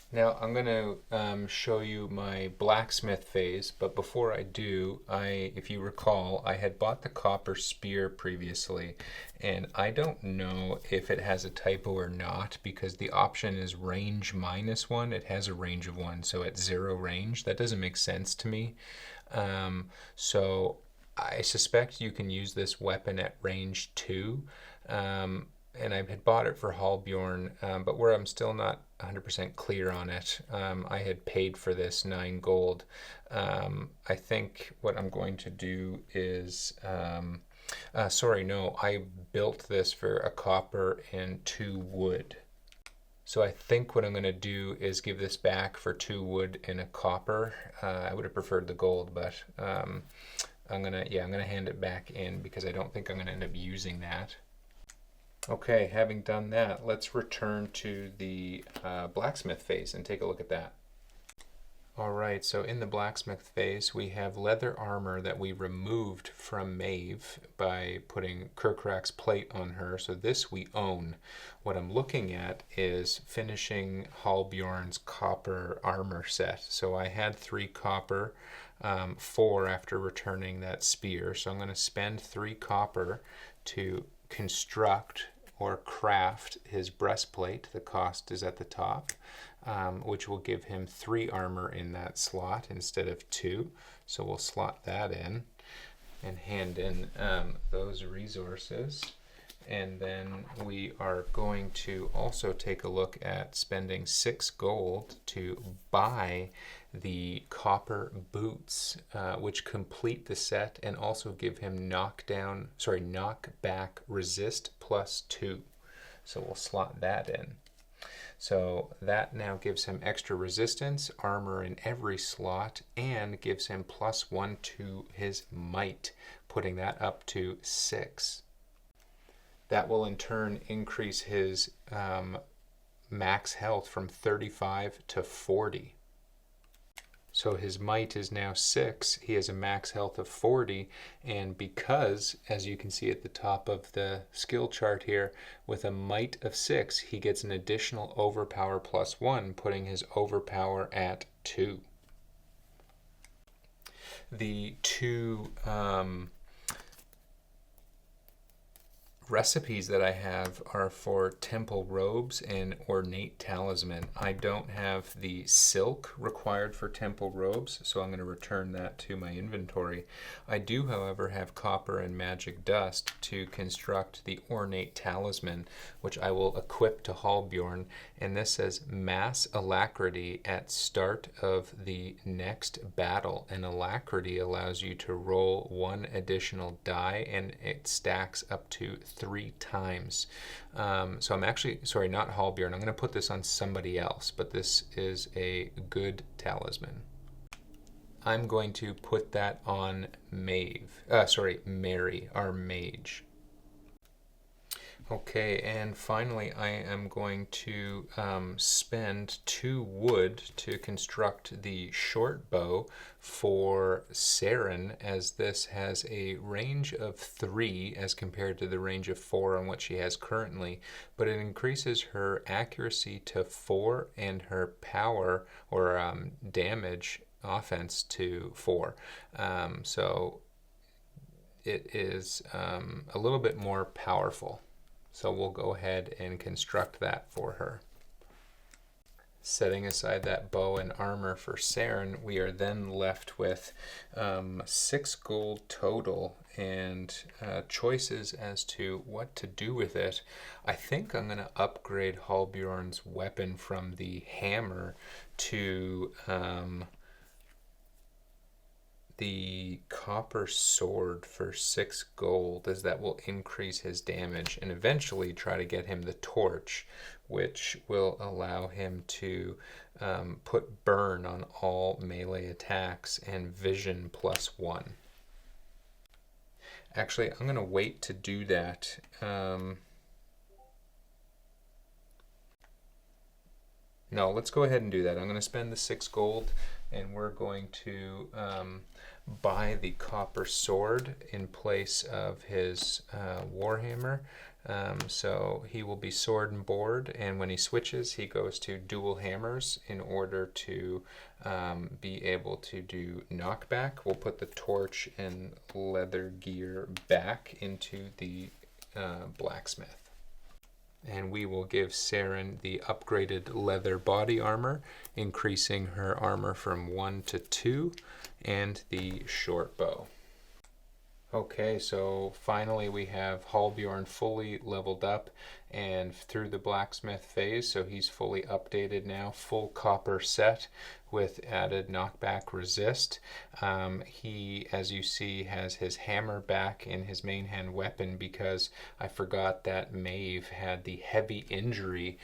Now I'm going to show you my blacksmith phase, but before I do, if you recall, I had bought the copper spear previously, and I don't know if it has a typo or not, because the option is range -1. It has a range of 1, so at 0 range. That doesn't make sense to me. So I suspect you can use this weapon at range 2. And I had bought it for Halbjorn, but where I'm still not 100% clear on it, I had paid for this 9 gold. I think what I'm going to do is, I built this for a copper and 2 wood. So I think what I'm going to do is give this back for 2 wood and a copper. I would have preferred the gold, but I'm gonna hand it back in because I don't think I'm gonna end up using that. Okay, having done that, let's return to the blacksmith phase and take a look at that. Alright, so in the blacksmith phase, we have leather armor that we removed from Maeve by putting Kur'Krak's plate on her, so this we own. What I'm looking at is finishing Halbjorn's copper armor set. So I had 3 copper, 4 after returning that spear, so I'm going to spend 3 copper to construct or craft his breastplate. The cost is at the top, which will give him 3 armor in that slot instead of 2. So we'll slot that in and hand in those resources. And then we are going to also take a look at spending 6 gold to buy the copper boots, which complete the set and also give him knockback resist +2. So we'll slot that in. So that now gives him extra resistance, armor in every slot, and gives him +1 to his might, putting that up to 6. That will in turn increase his max health from 35 to 40. So his might is now 6. He has a max health of 40, and because, as you can see at the top of the skill chart here, with a might of 6, he gets an additional overpower +1, putting his overpower at 2. The 2 recipes that I have are for temple robes and ornate talisman. I don't have the silk required for temple robes, so I'm going to return that to my inventory. I do, however, have copper and magic dust to construct the ornate talisman, which I will equip to Halbjorn, and this says mass alacrity at start of the next battle. And alacrity allows you to roll 1 additional die, and it stacks up to 3 times. So I'm actually, sorry, not Halbjorn. I'm going to put this on somebody else, but this is a good talisman. I'm going to put that on Mary, our mage. Okay, and finally I am going to spend 2 wood to construct the short bow for Saren, as this has a range of 3 as compared to the range of 4 on what she has currently, but it increases her accuracy to 4 and her power or damage offense to 4. So it is a little bit more powerful. So we'll go ahead and construct that for her. Setting aside that bow and armor for Saren, we are then left with 6 gold total and choices as to what to do with it. I think I'm going to upgrade Halbjorn's weapon from the hammer to the copper sword for 6 gold, as that will increase his damage, and eventually try to get him the torch, which will allow him to put burn on all melee attacks and vision +1. Actually, I'm going to wait to do that. No, let's go ahead and do that. I'm going to spend the 6 gold, and we're going to buy the copper sword in place of his warhammer. So he will be sword and board, and when he switches, he goes to dual hammers in order to be able to do knockback. We'll put the torch and leather gear back into the blacksmith. And we will give Saren the upgraded leather body armor, increasing her armor from 1 to 2, and the short bow. Okay, so finally we have Halbjorn fully leveled up and through the blacksmith phase, so he's fully updated now, full copper set with added knockback resist. He, as you see, has his hammer back in his main hand weapon because I forgot that Maeve had the heavy injury,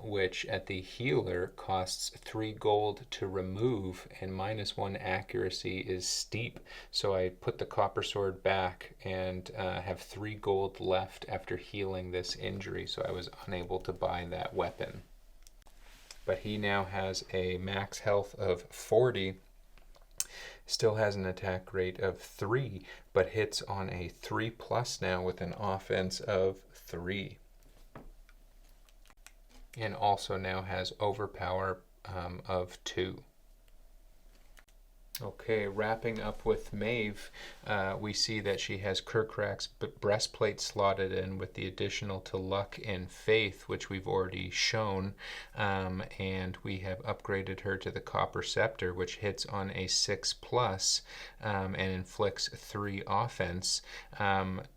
which at the healer costs 3 gold to remove and -1 accuracy is steep. So I put the copper sword back and have 3 gold left after healing this injury, so I was unable to buy that weapon. But he now has a max health of 40, still has an attack rate of 3, but hits on a 3+ now with an offense of 3. And also now has overpower of 2. Okay, wrapping up with Maeve, we see that she has Kur'Krak's breastplate slotted in with the additional to luck and faith, which we've already shown, and we have upgraded her to the copper scepter, which hits on a 6+ and inflicts 3 offense.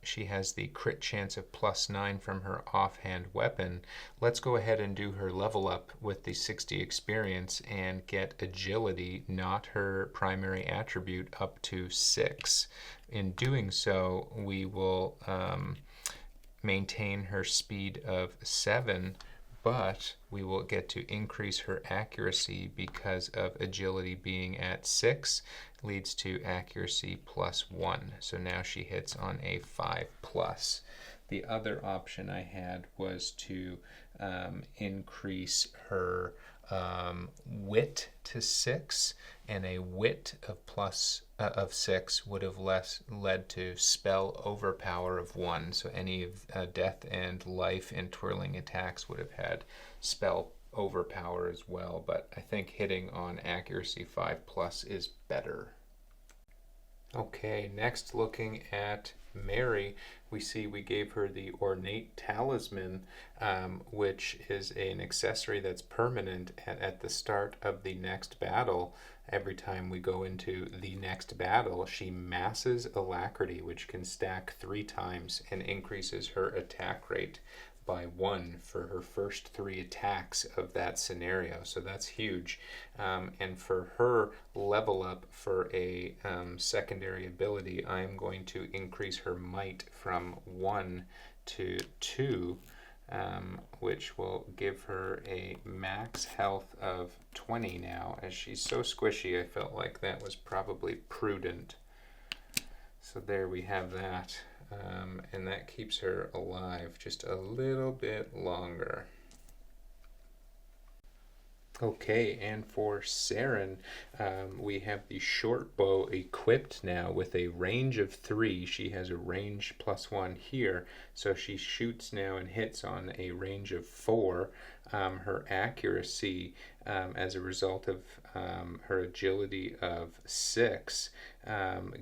She has the crit chance of +9 from her offhand weapon. Let's go ahead and do her level up with the 60 experience and get agility, not her primary attribute, up to 6. In doing so, we will maintain her speed of 7, but we will get to increase her accuracy because of agility being at 6 leads to accuracy +1. So now she hits on a 5+. The other option I had was to increase her wit to 6, and a wit of 6 would have led to spell overpower of 1. So any of death and life and twirling attacks would have had spell overpower as well. But I think hitting on accuracy 5+ is better. Okay, next looking at Mary, we see we gave her the ornate talisman, which is an accessory that's permanent at the start of the next battle. Every time we go into the next battle, she masses alacrity, which can stack 3 times and increases her attack rate by 1 for her first 3 attacks of that scenario. So that's huge. And for her level up for a secondary ability, I'm going to increase her might from 1 to 2, which will give her a max health of 20 now. As she's so squishy, I felt like that was probably prudent. So there we have that. And that keeps her alive just a little bit longer. Okay, and for Saren, we have the short bow equipped now with a range of 3. She has a range +1 here, so she shoots now and hits on a range of 4. Her accuracy, as a result of her agility of 6,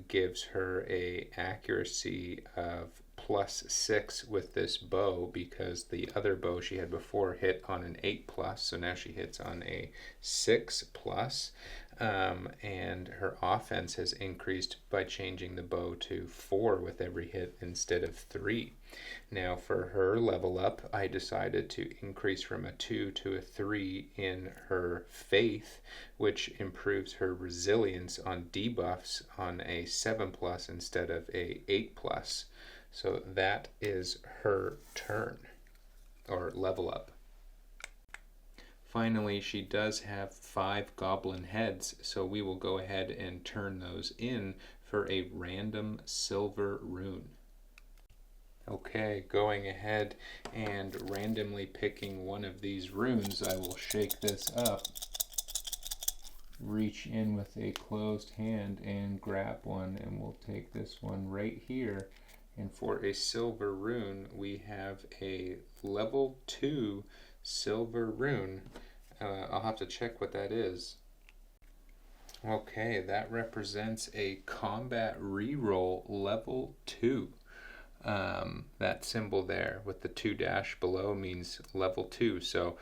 gives her a accuracy of +6 with this bow, because the other bow she had before hit on an 8+, so now she hits on a 6+. and her offense has increased by changing the bow to 4 with every hit instead of 3. Now for her level up, I decided to increase from a 2 to a 3 in her faith, which improves her resilience on debuffs on a 7+ instead of a 8+. So that is her turn, or level up. Finally, she does have 5 goblin heads, so we will go ahead and turn those in for a random silver rune. Okay, going ahead and randomly picking one of these runes, I will shake this up, reach in with a closed hand and grab one, and we'll take this one right here. And for a silver rune, we have a level 2 silver rune. I'll have to check what that is. Okay, that represents a combat reroll level 2. That symbol there with the 2 dash below means level 2. So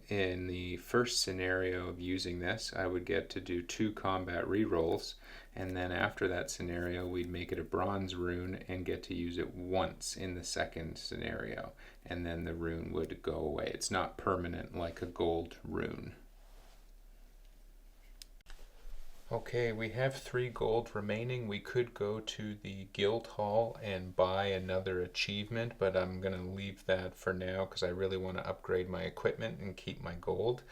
in the first scenario of using this, I would get to do 2 combat rerolls, and then after that scenario we'd make it a bronze rune and get to use it once in the second scenario, and then the rune would go away. It's not permanent like a gold rune. Okay, we have 3 gold remaining. We could go to the guild hall and buy another achievement, but I'm going to leave that for now because I really want to upgrade my equipment and keep my gold.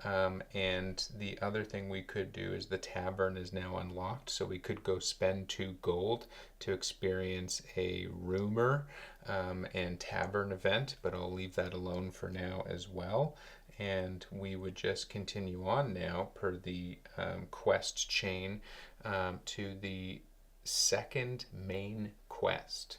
And the other thing we could do is the tavern is now unlocked, so we could go spend 2 gold to experience a rumor and tavern event, but I'll leave that alone for now as well. And we would just continue on now per the quest chain to the second main quest.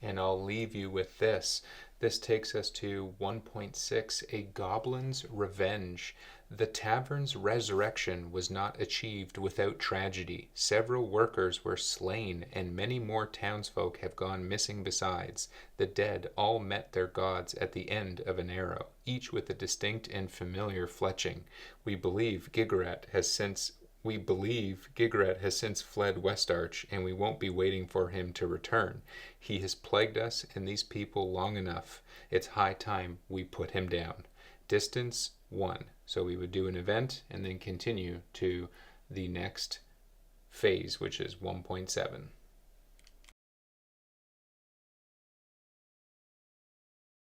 And I'll leave you with this. This takes us to 1.6, a goblin's revenge. The tavern's resurrection was not achieved without tragedy. Several workers were slain, and many more townsfolk have gone missing besides. The dead all met their gods at the end of an arrow, each with a distinct and familiar fletching. We believe Gigrat has since fled Westarch, and we won't be waiting for him to return. He has plagued us and these people long enough. It's high time we put him down. Distance 1. So we would do an event and then continue to the next phase, which is 1.7.